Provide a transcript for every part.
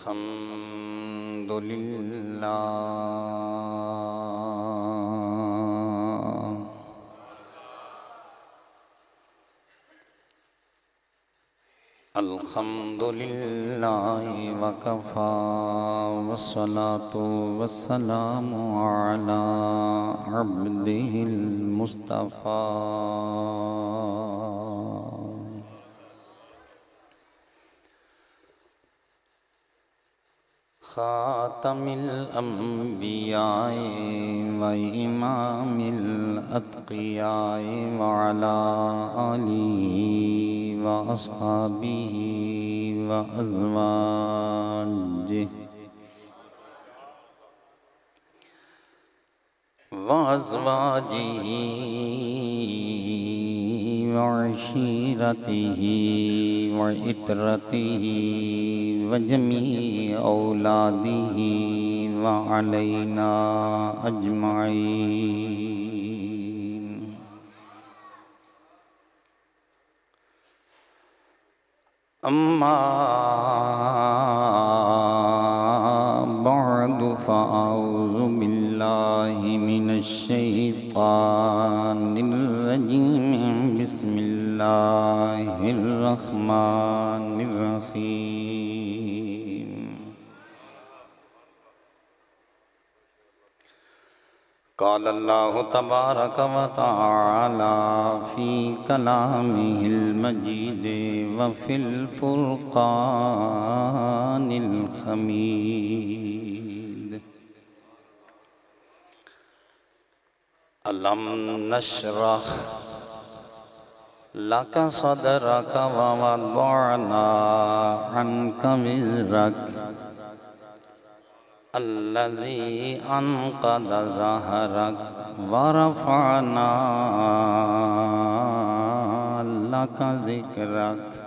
الحمد للہ الحمد للہ وکفی والصلاة والسلام علی عبدہ المصطفیٰ خاتم الانبیاء و امام الاتقیاء وعلی آلہ و اصحابہ و ازواجہ وعشیرتہ وعطرتہ وجمیع اولادہ وعلینا اجمعین اما بعد فاعوذ باللہ من الشیطان الرجیم بسم اللہ الرحمن الرحیم قال اللہ تبارک و تعالی فی کلامہ المجید وفی الفرقان الحمید ألم نشرح لك صدرك ووضعنا عنك وزرك الذي أنقض ظهرك ورفعنا لك ذكرك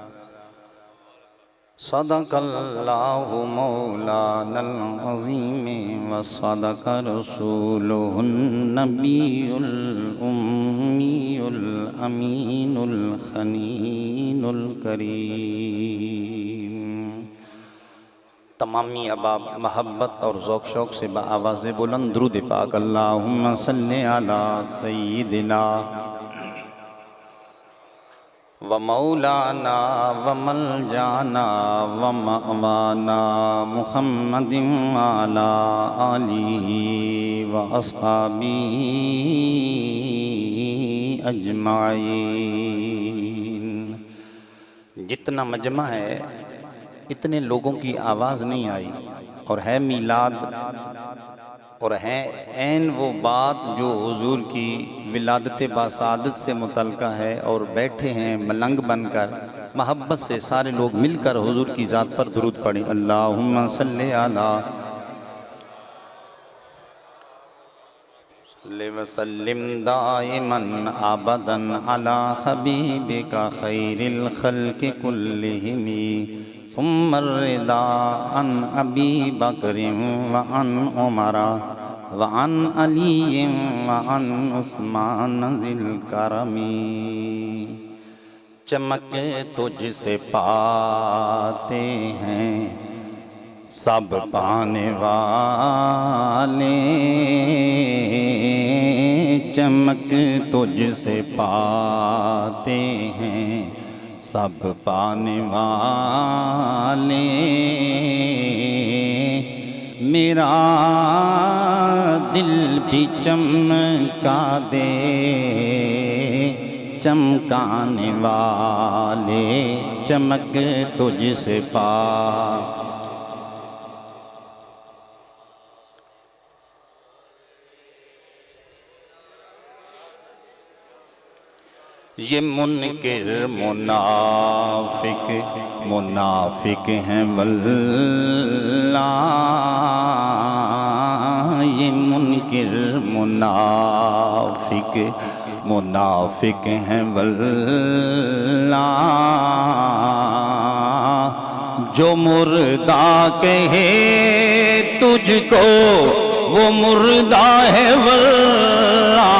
صدق اللہ مولانا العظیم وصدق رسوله النبی الأمی الأمین الخنین الکریم تمامی احباب محبت اور ذوق شوق سے بآواز بلند درود پاک اللہم صلی علی سیدنا ومولانا وملجانا ومأوانا محمد وعلى آلہ وأصحابہ اجمعین جتنا مجمع ہے اتنے لوگوں کی آواز نہیں آئی اور ہے میلاد اور ہے عین وہ بات جو حضور کی ولادت باسعادت سے متعلقہ ہے اور بیٹھے ہیں ملنگ بن کر محبت سے سارے لوگ مل کر حضور کی ذات پر درود پڑھیں اللہم صلی علی وسلم دائما ابدا علی حبیبک خیر الخلق کلہم ثم الرضا عن ابی بکر وعن عمر وعن علی وعن عثمان ذی الکرم چمک تجھ سے پاتے ہیں سب پانے والے چمک تجھ سے پاتے ہیں سب پانے والے میرا دل بھی چمکا دے چمکانے والے چمک تجھ سے پا یہ منکر منافق ہیں واللہ یہ منکر منافق ہیں واللہ جو مردہ کہے تجھ کو وہ مردہ ہے واللہ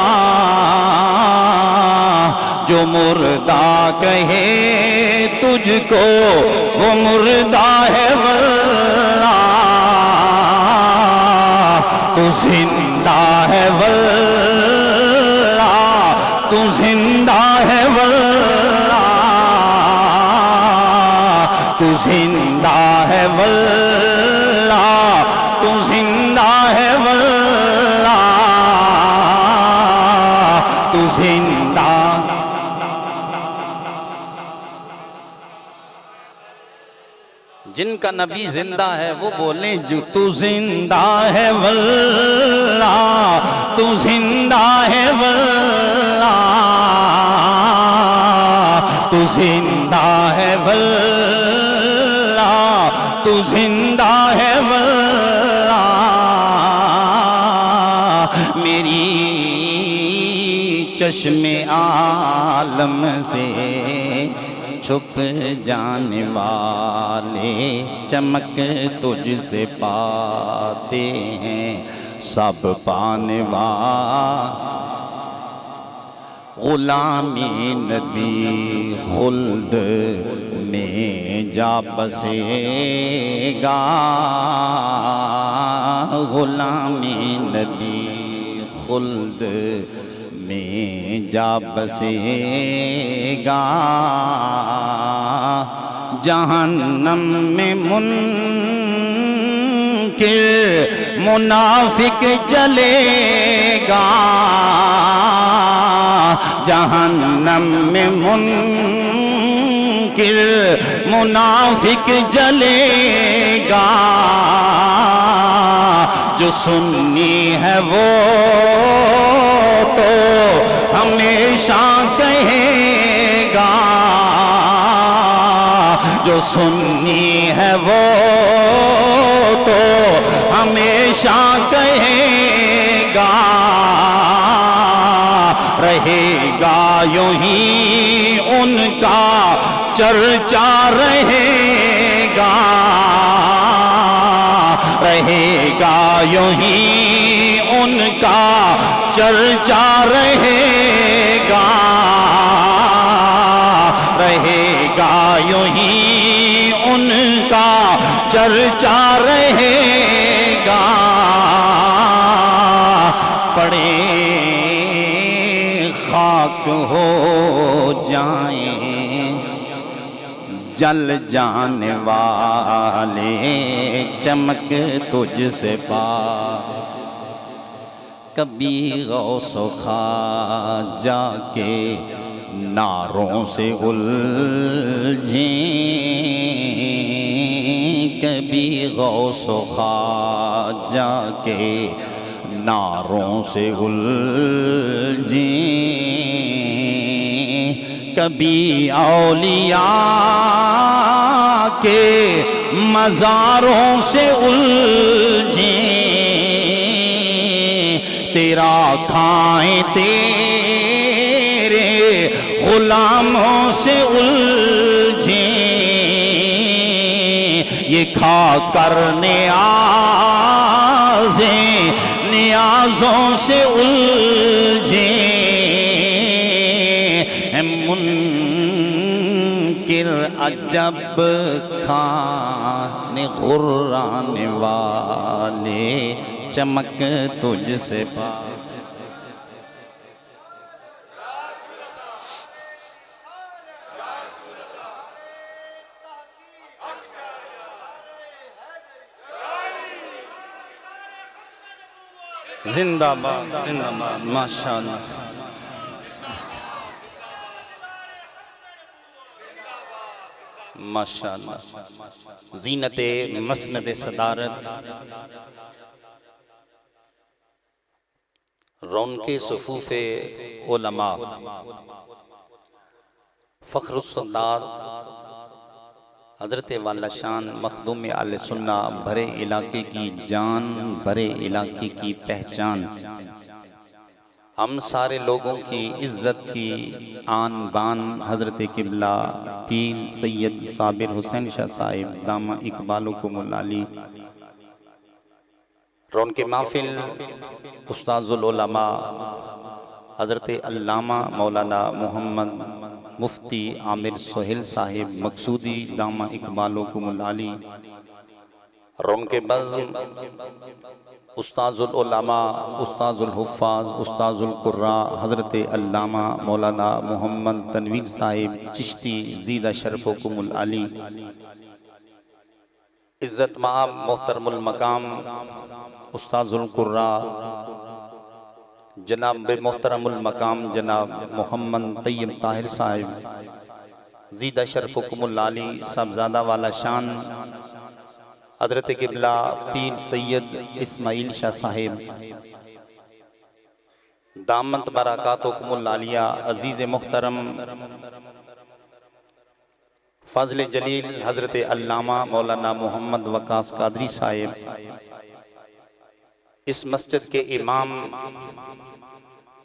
جو مردہ کہے تجھ کو وہ مردہ ہے واللہ زندہ ہے واللہ تو زندہ ہے واللہ تو زندہ ہے واللہ تو زندہ ہے واللہ تو زندہ. جن کا نبی زندہ ہے وہ بولیں جو تو زندہ ہے واللہ تو زندہ ہے واللہ تو زندہ ہے واللہ تو زندہ ہے واللہ. میری چشم عالم سے چھپ جانے والے چمک تجھ سے پاتے ہیں سب پانے والے. غلامی نبی خلد میں جا بسے گا غلامی نبی خلد میں جا بسے گا. جہنم میں منکر منافق جلے گا جہنم میں منکر منافق جلے گا. جو سنی ہے وہ تو ہمیشہ کہے گا جو سنی ہے وہ تو ہمیشہ کہے گا. رہے گا یوں ہی ان کا چرچا رہے گا رہے گا یوں ہی ان کا چرچا رہے گا رہے گا یوں ہی ان کا چرچا رہے گا. پڑے خاک ہو جائیں جل جانے والے چمک تجھ سے پا. کبھی غوث و خواجہ کے ناروں سے الجھیں کبھی غوث و خواجہ کے ناروں سے الجھیں کبھی اولیاء کے مزاروں سے الجھیں تیرا کھائیں تیرے غلاموں سے الجھیں یہ کھا کر نیازوں سے الجھیں منکر عجب کھانے غرانے والے چمک تجھ سے پا. زندہ باد ماشاءاللہ. ماشاءاللہ. زینت مسند صدارت رونق صفوف علماء فخر السادات حضرت والا شان مخدوم آل سنہ بھرے علاقے کی جان بھرے علاقے کی پہچان ہم سارے لوگوں کی عزت کی آن بان حضرت قبلہ پیر سید صابر حسین شاہ صاحب دامہ اقبالکم العالی رونق محفل استاذ العلماء حضرت علامہ مولانا محمد مفتی عامر سہیل صاحب مقصودی دامہ اقبالکم العالی اور ان کے بزم استاذ العلماء، استاذ الحفاظ، استاذ القراء حضرت علامہ مولانا محمد تنویر صاحب چشتی زیدہ شرفکم العلی، عزت مآب محترم المقام استاذ القراء جناب محترم المقام جناب محمد طیب طاہر صاحب زیدہ شرفکم العلی، صاحبزادہ والا شان حضرت قبلہ پیر سید اسماعیل شاہ صاحب دامت برکاتکم العالیہ، عزیز محترم فضل جلیل حضرت علامہ مولانا محمد وقاص قادری صاحب، اس مسجد کے امام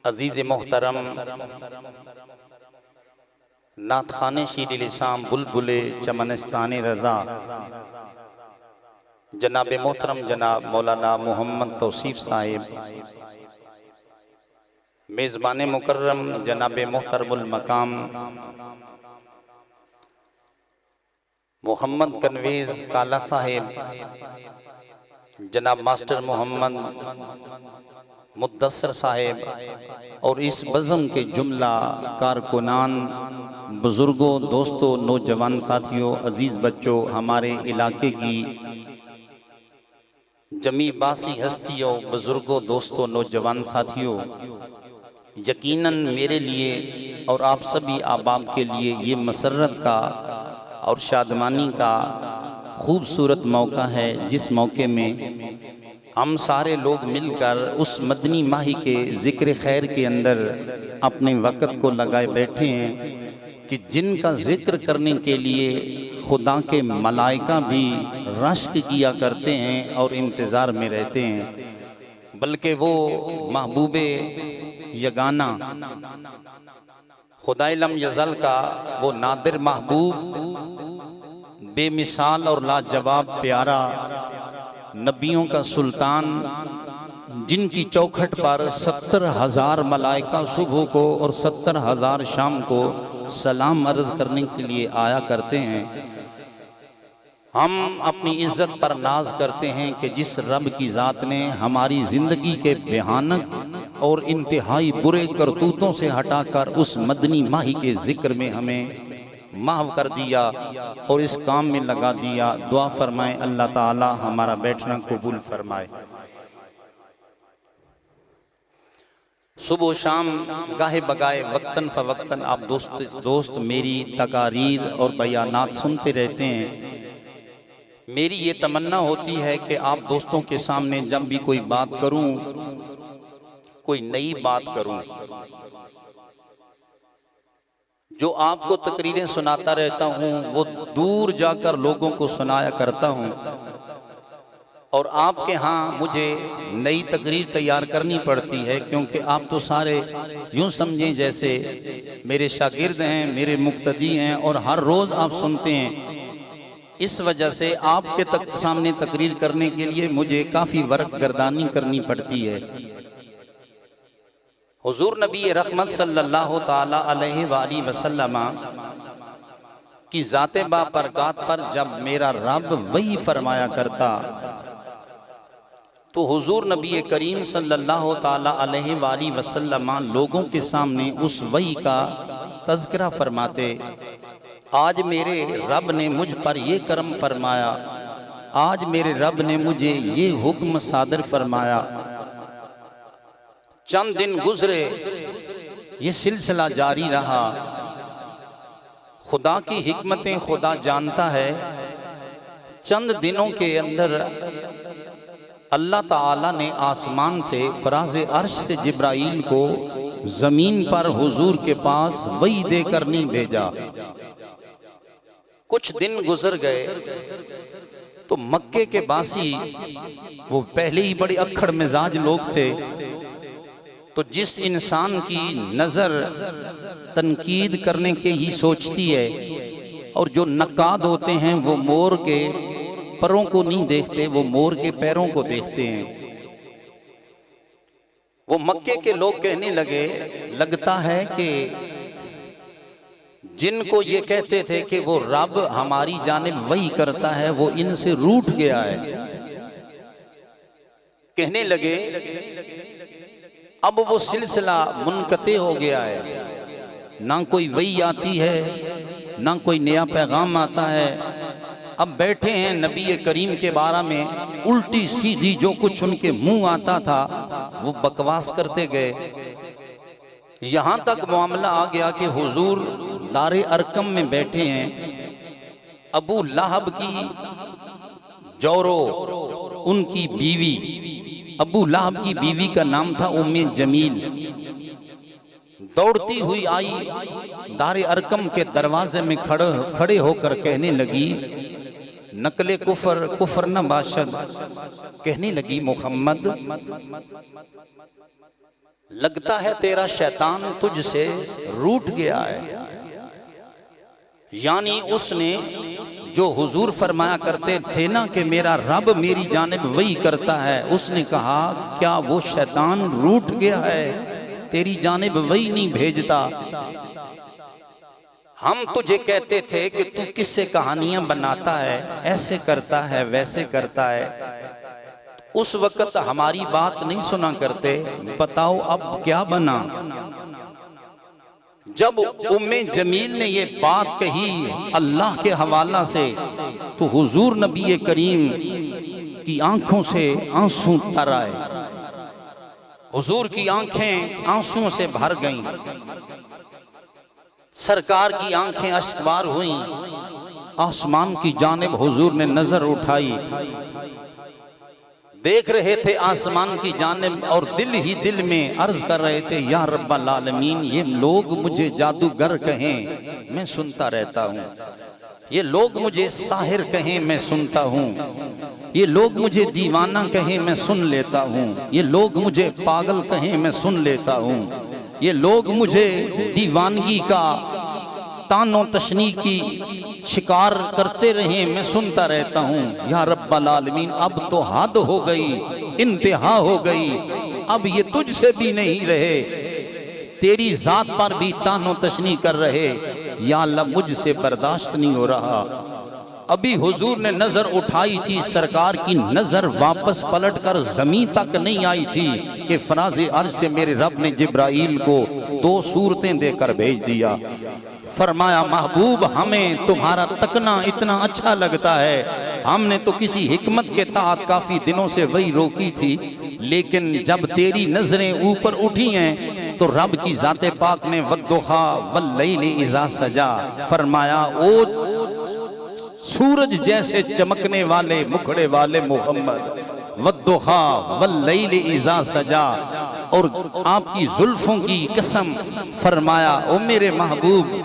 عزیز محترم نعت خوان شیر لسان بلبل چمنستان رضا جناب محترم جناب مولانا محمد توصیف صاحب، میزبان مکرم جناب محترم المقام محمد کنویز کالا صاحب، جناب ماسٹر محمد مدثر صاحب، اور اس بزم کے جملہ کارکنان، بزرگوں، دوستوں، نوجوان ساتھیوں، عزیز بچوں، ہمارے علاقے کی جمی باسی ہستیوں، بزرگوں، دوستوں، نوجوان ساتھیوں، یقیناً میرے لیے اور آپ سبھی احباب کے لیے یہ مسرت کا اور شادمانی کا خوبصورت موقع ہے، جس موقع میں ہم سارے لوگ مل کر اس مدنی ماہی کے ذکر خیر کے اندر اپنے وقت کو لگائے بیٹھے ہیں کہ جن کا ذکر کرنے کے لیے خدا کے ملائکہ بھی رشک کیا کرتے ہیں اور انتظار میں رہتے ہیں، بلکہ وہ محبوب یگانہ خدائے لم یزل کا وہ نادر محبوب، بے مثال اور لاجواب پیارا، نبیوں کا سلطان، جن کی چوکھٹ پر 70,000 ملائکہ صبح کو اور 70,000 شام کو سلام عرض کرنے کے لیے آیا کرتے ہیں، ہم اپنی عزت پر ناز کرتے ہیں کہ جس رب کی ذات نے ہماری زندگی کے بھیانک اور انتہائی برے کرتوتوں سے ہٹا کر اس مدنی ماہی کے ذکر میں ہمیں محو کر دیا اور اس کام میں لگا دیا۔ دعا فرمائیں اللہ تعالی ہمارا بیٹھنا قبول فرمائے۔ صبح و شام گاہے بگائے وقتاً فوقتاً آپ دوست میری تقاریر اور بیانات سنتے رہتے ہیں۔ میری یہ تمنا ہوتی ہے کہ آپ دوستوں کے سامنے جب بھی کوئی بات کروں، کوئی نئی بات کروں، جو آپ کو تقریریں سناتا رہتا ہوں وہ دور جا کر لوگوں کو سنایا کرتا ہوں، اور آپ کے ہاں مجھے نئی تقریر تیار کرنی پڑتی ہے، کیونکہ آپ تو سارے یوں سمجھیں جیسے میرے شاگرد ہیں، میرے مقتدی ہیں، اور ہر روز آپ سنتے ہیں۔ اس وجہ سے آپ کے سامنے تقریر کرنے کے لیے مجھے کافی ورق گردانی کرنی پڑتی ہے۔ حضور نبی رحمت صلی اللہ تعالی علیہ وآلہ وسلم کی ذات بابرکات پر جب میرا رب وحی فرمایا کرتا تو حضور نبی کریم صلی اللہ تعالی علیہ وآلہ وسلم لوگوں کے سامنے اس وحی کا تذکرہ فرماتے۔ آج میرے رب نے مجھ پر یہ کرم فرمایا، آج میرے رب نے مجھے یہ حکم صادر فرمایا۔ چند دن گزرے، یہ سلسلہ جاری رہا۔ خدا کی حکمتیں خدا جانتا ہے، چند دنوں کے اندر اللہ تعالیٰ نے آسمان سے فراز عرش سے جبرائیل کو زمین پر حضور کے پاس وحی دے کر نہیں بھیجا۔ کچھ دن گزر گئے تو مکے کے باسی وہ پہلے ہی بڑے اکھڑ مزاج لوگ تھے، تو جس انسان کی نظر تنقید کرنے کے ہی سوچتی ہے، اور جو نقاد ہوتے ہیں وہ مور کے پروں کو نہیں دیکھتے، وہ مور کے پیروں کو دیکھتے ہیں۔ وہ مکے کے لوگ کہنے لگے، لگتا ہے کہ جن کو یہ کہتے تھے کہ وہ رب ہماری جانب وحی کرتا ہے وہ ان سے روٹھ گیا ہے، کہنے لگے اب وہ سلسلہ منقطع ہو گیا ہے، نہ کوئی وحی آتی ہے نہ کوئی نیا پیغام آتا ہے، اب بیٹھے ہیں نبی کریم کے بارے میں الٹی سیدھی جو کچھ ان کے منہ آتا تھا وہ بکواس کرتے گئے، یہاں تک معاملہ آ گیا کہ حضور دار ارقم میں بیٹھے ہیں، ابو لہب کی جورو ان کی بیوی، ابو لہب کی بیوی کا نام تھا ام جمیل، دوڑتی ہوئی آئی دار ارقم کے دروازے میں کھڑے ہو کر کہنے لگی نقل کفر کفر نہ باشد، کہنے لگی محمد لگتا ہے تیرا شیطان تجھ سے روٹ گیا ہے، یعنی اس نے جو حضور فرمایا کرتے تھے نا کہ میرا رب میری جانب وحی کرتا ہے، اس نے کہا کیا وہ شیطان روٹ گیا ہے، تیری جانب وحی نہیں بھیجتا، ہم تجھے کہتے تھے کہ تو کس سے کہانیاں بناتا ہے، ایسے کرتا ہے ویسے کرتا ہے، اس وقت ہماری بات نہیں سنا کرتے، بتاؤ اب کیا بنا؟ جب ام جمیل نے یہ بات کہی اللہ کے حوالہ سے تو حضور نبی کریم کی آنکھوں سے آنسو تر آئے، حضور کی آنکھیں آنسوں سے بھر گئیں، سرکار کی آنکھیں اشکبار ہوئیں، آسمان کی جانب حضور نے نظر اٹھائی، دیکھ رہے تھے آسمان کی جانب اور دل ہی دل میں عرض کر رہے تھے یا رب العالمین یہ لوگ مجھے جادوگر کہیں میں سنتا رہتا ہوں، یہ لوگ مجھے ساحر کہیں میں سنتا ہوں، یہ لوگ مجھے دیوانہ کہیں میں سن لیتا ہوں، یہ لوگ مجھے پاگل کہیں میں سن لیتا ہوں، یہ لوگ مجھے دیوانگی کا تان و تشنیع کی شکار کرتے رہیں میں سنتا رہتا ہوں، یا رب العالمین اب تو حد ہو گئی، انتہا ہو گئی، اب یہ تجھ سے بھی نہیں رہے، تیری ذات پر بھی تان و تشنیع کر رہے، یا اللہ مجھ سے برداشت نہیں ہو رہا۔ ابھی حضور نے نظر اٹھائی تھی، سرکار کی نظر واپس پلٹ کر زمین تک نہیں آئی تھی کہ فراز عرش سے میرے رب نے جبرائیل کو 2 صورتیں دے کر بھیج دیا، فرمایا محبوب ہمیں تمہارا تکنا اتنا اچھا لگتا ہے، ہم نے تو کسی حکمت کے تحت کافی دنوں سے وہی روکی تھی، لیکن جب تیری نظریں اوپر اٹھی ہیں تو رب کی ذات پاک نے والضحیٰ واللیل اذا سجا فرمایا او سورج جیسے چمکنے والے مکھڑے والے محمد، والضحیٰ واللیل اذا سجا، اور آپ کی زلفوں کی قسم فرمایا او میرے محبوب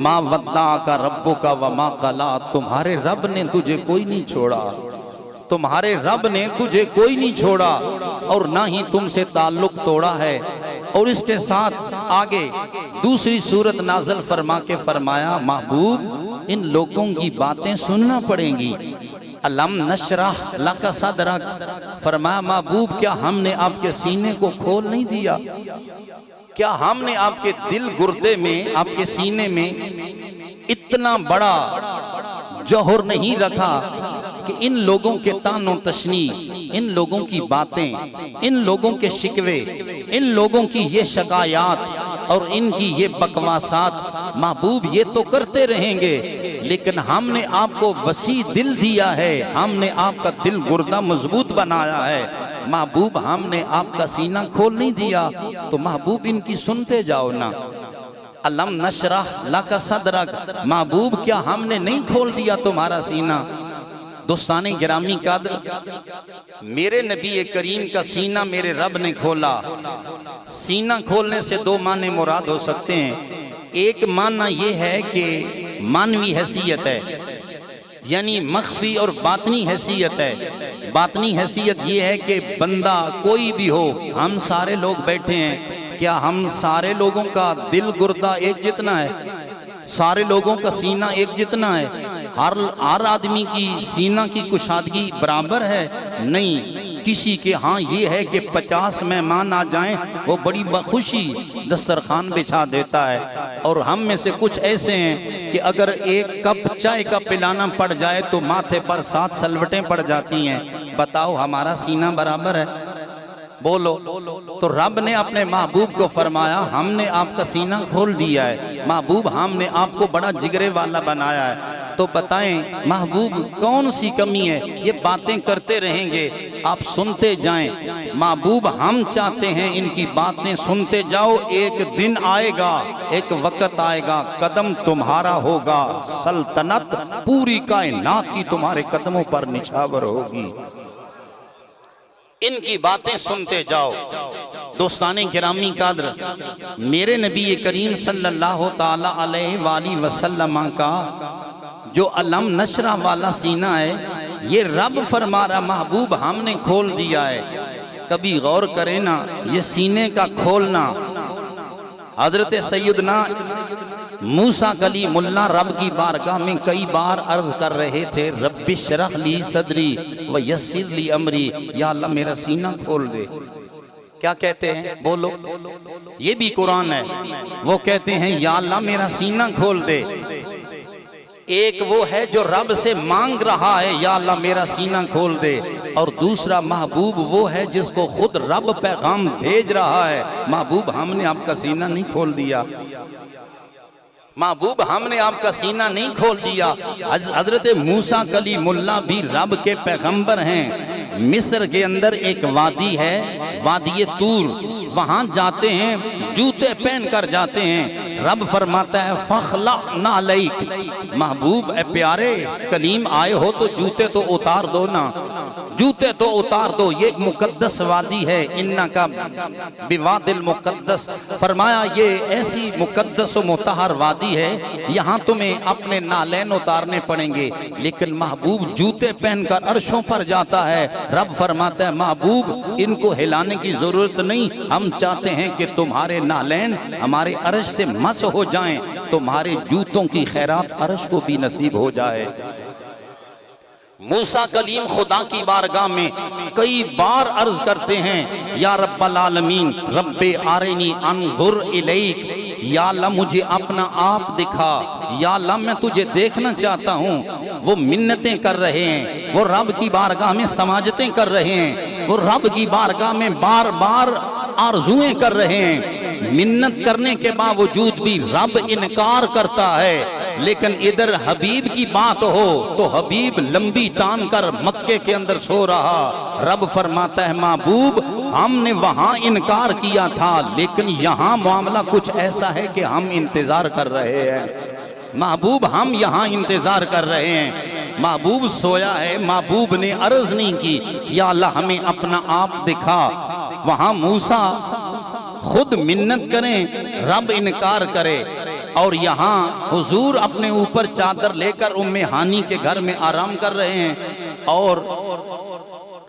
ما ودعک ربک وما قلی، تمہارے رب نے تجھے کوئی نہیں چھوڑا، تمہارے رب نے تجھے کوئی نہیں چھوڑا اور نہ ہی تم سے تعلق توڑا ہے۔ اور اس کے ساتھ آگے دوسری صورت نازل فرما کے فرمایا محبوب ان لوگوں کی باتیں سننا پڑیں گی، الم نشرح لک صدرک، فرمایا محبوب کیا ہم نے آپ کے سینے کو کھول نہیں دیا، کیا ہم نے آپ کے دل گردے میں آپ کے سینے میں اتنا بڑا جوہر نہیں رکھا کہ ان لوگوں کے تان و تشنیع، ان لوگوں کی باتیں، ان لوگوں کے شکوے، ان لوگوں کی یہ شکایات اور ان کی یہ بکواسات محبوب یہ تو کرتے رہیں گے، لیکن ہم نے آپ کو وسیع دل دیا ہے، ہم نے آپ کا دل گردہ مضبوط بنایا ہے، محبوب ہم نے آپ کا سینہ کھول نہیں دیا، تو محبوب ان کی سنتے جاؤ نا۔ الم نشرح لک صدرک، محبوب کیا ہم نے نہیں کھول دیا تمہارا سینہ؟ دوستان گرامی قدر، میرے نبی کریم کا سینہ میرے رب نے کھولا۔ سینہ کھولنے سے 2 معنی مراد ہو سکتے ہیں، ایک معنی یہ ہے کہ مانوی حیثیت ہے، یعنی مخفی اور باطنی حیثیت ہے۔ باطنی حیثیت یہ ہے کہ بندہ کوئی بھی ہو، ہم سارے لوگ بیٹھے ہیں، کیا ہم سارے لوگوں کا دل گردہ ایک جتنا ہے؟ سارے لوگوں کا سینہ ایک جتنا ہے؟ ہر آدمی کی سینہ کی کشادگی برابر ہے؟ نہیں، کسی کے ہاں یہ ہے کہ 50 مہمان آ جائیں وہ بڑی بخوشی دسترخوان بچھا دیتا ہے، اور ہم میں سے کچھ ایسے ہیں کہ اگر 1 کپ چائے کا پلانا پڑ جائے تو ماتھے پر 7 سلوٹیں پڑ جاتی ہیں۔ بتاؤ ہمارا سینہ برابر ہے؟ بولو. تو رب نے اپنے محبوب کو فرمایا ہم نے آپ کا سینہ کھول دیا ہے محبوب، ہم نے آپ کو بڑا جگرے والا بنایا ہے. تو بتائیں محبوب کون سی کمی ہے؟ یہ باتیں کرتے رہیں گے، آپ سنتے جائیں. محبوب ہم چاہتے ہیں ان کی باتیں سنتے جاؤ. ایک دن آئے گا، ایک وقت آئے گا، قدم تمہارا ہوگا، سلطنت پوری کائنات کی تمہارے قدموں پر نچھاور ہوگی. ان کی باتیں سنتے جاؤ. دوستان گرامی قدر، میرے نبی کریم صلی اللہ تعالی علیہ وآلہ وسلم کا جو علم نشرہ والا سینہ ہے، یہ رب فرما رہا محبوب ہم نے کھول دیا ہے. کبھی غور کریں نا، یہ سینے کا کھولنا. حضرت سیدنا موسیٰ کلیم اللہ رب کی بارگاہ میں کئی بار عرض کر رہے تھے رب اشرح لی صدری ویسر لی امری، یا اللہ میرا سینہ کھول دے. کیا کہتے ہیں؟ بولو. یہ بھی قرآن ہے. وہ کہتے ہیں یا اللہ میرا سینہ کھول دے. ایک وہ ہے جو رب سے مانگ رہا ہے یا اللہ میرا سینہ کھول دے، اور دوسرا محبوب وہ ہے جس کو خود رب پیغام بھیج رہا ہے محبوب ہم نے آپ کا سینہ نہیں کھول دیا، محبوب ہم نے آپ کا سینہ نہیں کھول دیا. حضرت موسیٰ کلیم اللہ بھی رب کے پیغمبر ہیں. مصر کے اندر ایک وادی ہے، وادی طور، وہاں جاتے ہیں، جوتے پہن کر جاتے ہیں. رب فرماتا ہے فَخْلَعْ نَعْلَيْكَ، محبوب اے پیارے کلیم آئے ہو تو جوتے تو اتار دو نا، جوتے تو اتار دو. یہ ایک مقدس وادی ہے، اِنَّكَ بِوَادِ الْمُقَدَّسِ، فرمایا یہ ایسی مقدس و مطہر وادی ہے، یہاں تمہیں اپنے نالین اتارنے پڑیں گے. لیکن محبوب جوتے پہن کر عرشوں پر جاتا ہے. رب فرماتا ہے محبوب ان کو ہلانے کی ضرورت نہیں، ہم چاہتے ہیں کہ تمہارے نالین ہمارے عرش سے مس ہو جائیں، تمہارے جوتوں کی خیرات عرش کو بھی نصیب ہو جائے. موسیٰ کلیم خدا کی بارگاہ میں کئی بار عرض کرتے ہیں یا رب العالمین رب آرینی انظر الیک، یا اللہ مجھے اپنا آپ دکھا، یا اللہ میں تجھے دیکھنا چاہتا ہوں. وہ منتیں کر رہے ہیں، وہ رب کی بارگاہ میں سماجتیں کر رہے ہیں، وہ رب کی بارگاہ میں بار بار آرزویں کر رہے ہیں. منت کرنے کے باوجود بھی رب انکار کرتا ہے. لیکن ادھر حبیب کی بات ہو تو حبیب لمبی تان کر مکے کے اندر سو رہا. رب فرماتا ہے محبوب ہم نے وہاں انکار کیا تھا، لیکن یہاں معاملہ کچھ ایسا ہے کہ ہم انتظار کر رہے ہیں. محبوب ہم یہاں انتظار کر رہے ہیں. محبوب سویا ہے، محبوب نے عرض نہیں کی یا اللہ ہمیں اپنا آپ دکھا. وہاں موسیٰ خود منت کریں، رب انکار کرے، اور یہاں حضور اپنے اوپر چادر لے کر ام ہانی کے گھر میں آرام کر رہے ہیں. اور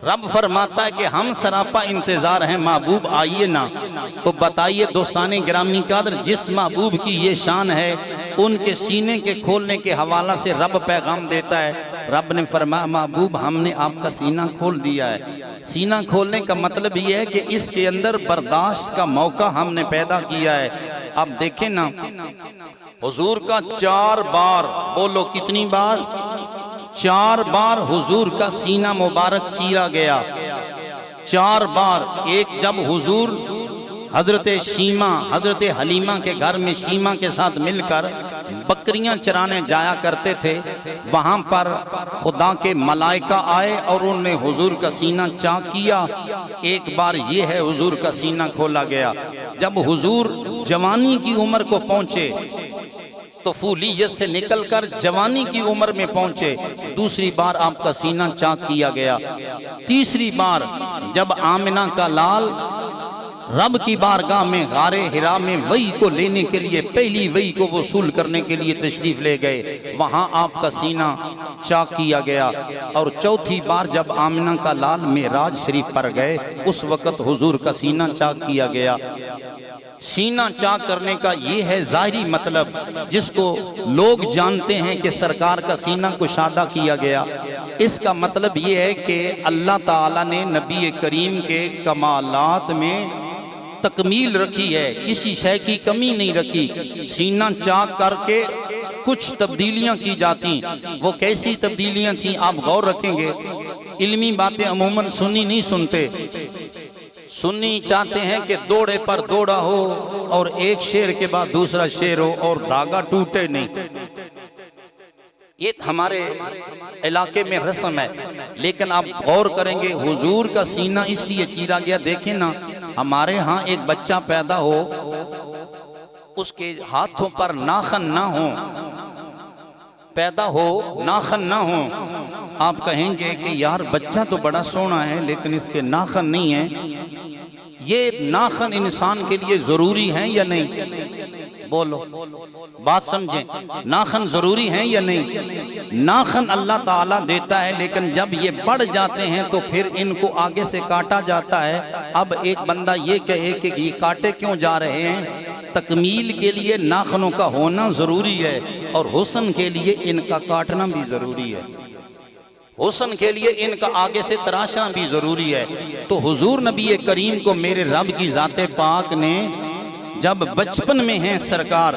رب فرماتا ہے کہ ہم سراپا انتظار ہیں، محبوب آئیے نا. تو بتائیے دوستان گرامی قدر، جس محبوب کی یہ شان ہے ان کے سینے کے کھولنے کے حوالہ سے رب پیغام دیتا ہے. رب نے فرمایا محبوب ہم نے آپ کا سینہ کھول دیا ہے. سینہ کھولنے کا مطلب یہ ہے کہ اس کے اندر برداشت کا موقع ہم نے پیدا کیا ہے. اب دیکھیں نا حضور کا 4 بار، بولو کتنی بار؟ 4 بار حضور کا سینہ مبارک چیرا گیا. 4 بار. ایک جب حضور حضرت شیمہ حضرت حلیمہ کے گھر میں شیمہ کے ساتھ مل کر بکریاں چرانے جایا کرتے تھے، وہاں پر خدا کے ملائکہ آئے اور انہوں نے حضور کا سینہ چاک کیا. ایک بار یہ ہے حضور کا سینہ کھولا گیا. جب حضور جوانی کی عمر کو پہنچے، طفولیت سے نکل کر جوانی کی عمر میں پہنچے، دوسری بار آپ کا سینہ چاک کیا گیا. تیسری بار جب آمنہ کا لال رب کی بارگاہ میں غار حرا میں وحی کو لینے کے لیے، پہلی وحی کو وصول کرنے کے لیے تشریف لے گئے، وہاں آپ کا سینہ چاک کیا گیا. اور چوتھی بار جب آمنہ کا لال معراج شریف پر گئے، اس وقت حضور کا سینہ چاک کیا گیا. سینہ چاک کرنے کا یہ ہے ظاہری مطلب، جس کو لوگ جانتے ہیں کہ سرکار کا سینہ کشادہ کیا گیا. اس کا مطلب یہ ہے کہ اللہ تعالیٰ نے نبی کریم کے کمالات میں تکمیل رکھی ہے، کسی شے کی کمی نہیں رکھی. سینہ چاک کر کے کچھ تبدیلیاں کی جاتی. وہ کیسی تبدیلیاں تھیں آپ غور رکھیں گے. علمی باتیں عموماً سنی نہیں سنتے، سنی چاہتے ہیں کہ دوڑے پر دوڑا ہو اور ایک شیر کے بعد دوسرا شیر ہو اور دھاگا ٹوٹے نہیں. یہ ہمارے علاقے میں رسم ہے، لیکن آپ غور کریں گے حضور کا سینہ اس لیے چیرا گیا. دیکھیں نا، ہمارے ہاں ایک بچہ پیدا ہو، اس کے ہاتھوں پر ناخن نہ ہو، پیدا ہو ناخن نہ ہو، آپ کہیں گے کہ یار بچہ تو بڑا سونا ہے لیکن اس کے ناخن نہیں ہیں. یہ ناخن انسان کے لیے ضروری ہیں یا نہیں؟ بولو، بات سمجھیں. ناخن ضروری ہیں یا نہیں؟ ناخن اللہ تعالیٰ دیتا ہے، لیکن جب یہ بڑھ جاتے ہیں تو پھر ان کو آگے سے کاٹا جاتا ہے. اب ایک بندہ یہ کہے کہ یہ کاٹے کیوں جا رہے ہیں؟ تکمیل کے لیے ناخنوں کا ہونا ضروری ہے، اور حسن کے لیے ان کا کاٹنا بھی ضروری ہے. حسن کے لیے ان کا آگے سے تراشنا بھی ضروری ہے. تو حضور نبی کریم کو میرے رب کی ذات پاک نے جب بچپن میں ہیں سرکار،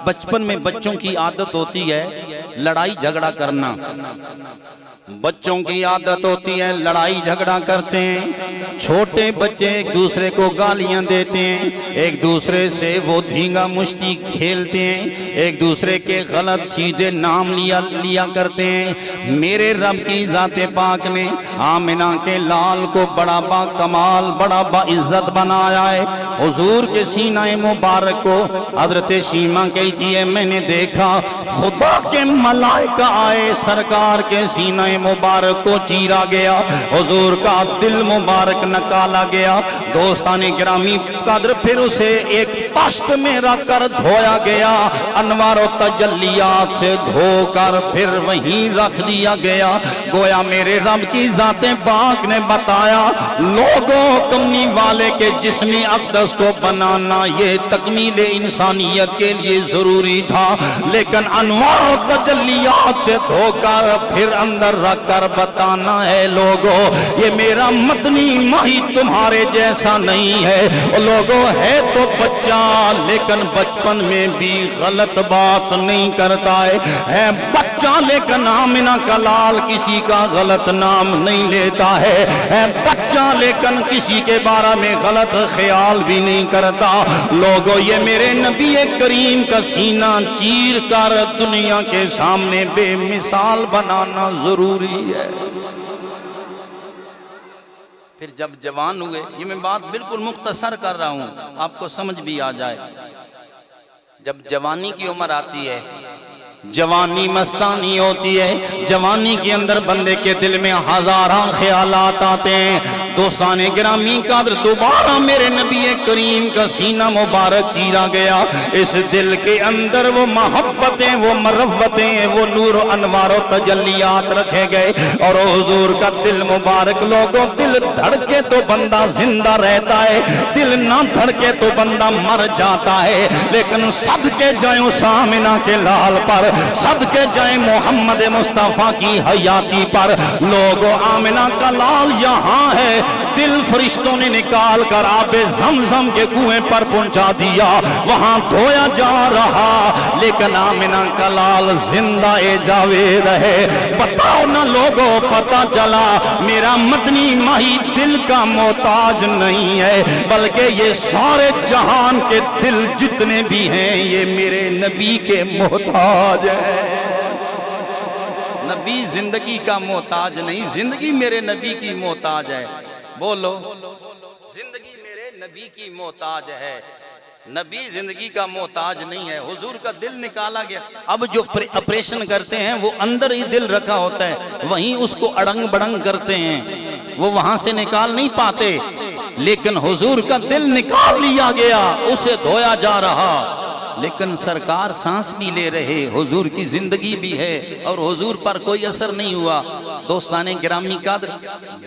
بچپن میں بچوں کی عادت ہوتی ہے لڑائی جھگڑا کرنا، بچوں کی عادت ہوتی ہے لڑائی جھگڑا کرتے ہیں. چھوٹے بچے ایک دوسرے کو گالیاں دیتے ہیں، ایک دوسرے سے وہ دھینگا مشتی کھیلتے ہیں، ایک دوسرے کے غلط سیدھے نام لیا کرتے ہیں. میرے رب کی ذات پاک نے آمنہ کے لال کو بڑا با کمال، بڑا با عزت بنایا ہے. حضور کے سینہ مبارک کو حضرت شیمہ کہتی ہے میں نے دیکھا خدا کے ملائکہ آئے، سرکار کے سینہ مبارک کو چیرا گیا، حضور کا دل مبارک نکالا گیا. دوستان گرامی قدر پھر اسے ایک طشت میں رکھ کر دھویا گیا، انوار و تجلیات سے دھو کر پھر وہیں رکھ دیا گیا. گویا میرے رب کی ذات پاک نے بتایا لوگوں کمنی والے کے جسم اقدس کو بنانا یہ تکمیل انسانیت کے لیے ضروری تھا، لیکن انوار و تجلیات سے دھو کر پھر اندر رکھ کر بتانا ہے لوگوں یہ میرا مدنی ماہی تمہارے جیسا نہیں ہے. لوگوں ہے تو بچہ لیکن بچپن میں بھی غلط بات نہیں کرتا ہے بچہ لیکن آمنہ کا لال کسی کا غلط نام نہیں لیتا ہے بچہ لیکن کسی کے بارے میں غلط خیال بھی نہیں کرتا. لوگوں یہ میرے نبی کریم کا سینہ چیر کر دنیا کے سامنے بے مثال بنانا ضروری ہے. پھر جب جوان ہوئے، یہ میں بات بالکل مختصر کر رہا ہوں آپ کو سمجھ بھی آ جائے. جب جوانی کی عمر آتی ہے، جوانی مستانی ہوتی ہے، جوانی کے اندر بندے کے دل میں ہزاراں خیالات آتے ہیں. دوستان گرامی قدر دوبارہ میرے نبی کریم کا سینہ مبارک چیرا گیا. اس دل کے اندر وہ محبتیں، وہ مرفتیں، وہ نور و انوار و تجلیات رکھے گئے. اور حضور کا دل مبارک لوگوں دل دھڑکے تو بندہ زندہ رہتا ہے، دل نہ دھڑکے تو بندہ مر جاتا ہے. لیکن صدقے جائیں آمنہ کے لال پر، صدقے جائیں محمد مصطفیٰ کی حیاتی پر. لوگوں آمنہ کا لال یہاں ہے، دل فرشتوں نے نکال کر آب زمزم کے کنویں پر پہنچا دیا، وہاں دھویا جا رہا، لیکن آمنہ کا لال زندہ جاوید ہے. بتاؤ نہ لوگوں پتہ چلا میرا مدنی ماہی دل کا محتاج نہیں ہے، بلکہ یہ سارے جہان کے دل جتنے بھی ہیں یہ میرے نبی کے محتاج ہے. نبی زندگی کا محتاج نہیں، زندگی میرے نبی کی محتاج ہے. بولو، زندگی میرے نبی کی محتاج ہے، نبی زندگی کا محتاج نہیں ہے. حضور کا دل نکالا گیا. اب جو آپریشن کرتے ہیں وہ اندر ہی دل رکھا ہوتا ہے، وہیں اس کو اڑنگ بڑنگ کرتے ہیں، وہ وہاں سے نکال نہیں پاتے. لیکن حضور کا دل نکال لیا گیا، اسے دھویا جا رہا، لیکن سرکار سانس بھی لے رہے، حضور کی زندگی بھی ہے اور حضور پر کوئی اثر نہیں ہوا. دوستان گرامی قدر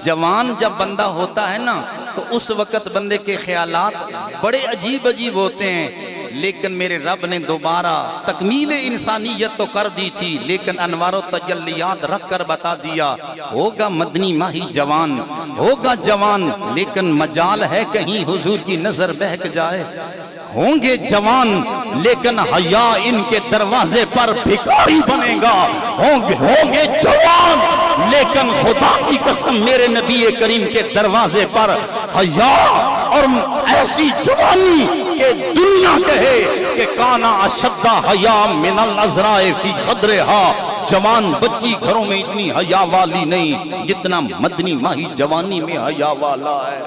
جوان جب بندہ ہوتا ہے نا تو اس وقت بندے کے خیالات بڑے عجیب عجیب ہوتے ہیں. لیکن میرے رب نے دوبارہ تکمیل انسانیت تو کر دی تھی، لیکن انوار و تجلیات رکھ کر بتا دیا ہوگا مدنی ماہی جوان، ہوگا جوان، لیکن مجال ہے کہیں حضور کی نظر بہک جائے. ہوں گے جوان لیکن حیا ان کے دروازے پر بھکاری بنے گا. ہوں گے جوان لیکن خدا کی قسم میرے نبی کریم کے دروازے پر حیا اور ایسی جوانی کہ دنیا کہے کہ کانا اشد حیا من الازراء فی خدرہا، جوان بچی گھروں میں اتنی حیا والی نہیں جتنا مدنی ماہی جوانی میں حیا والا ہے۔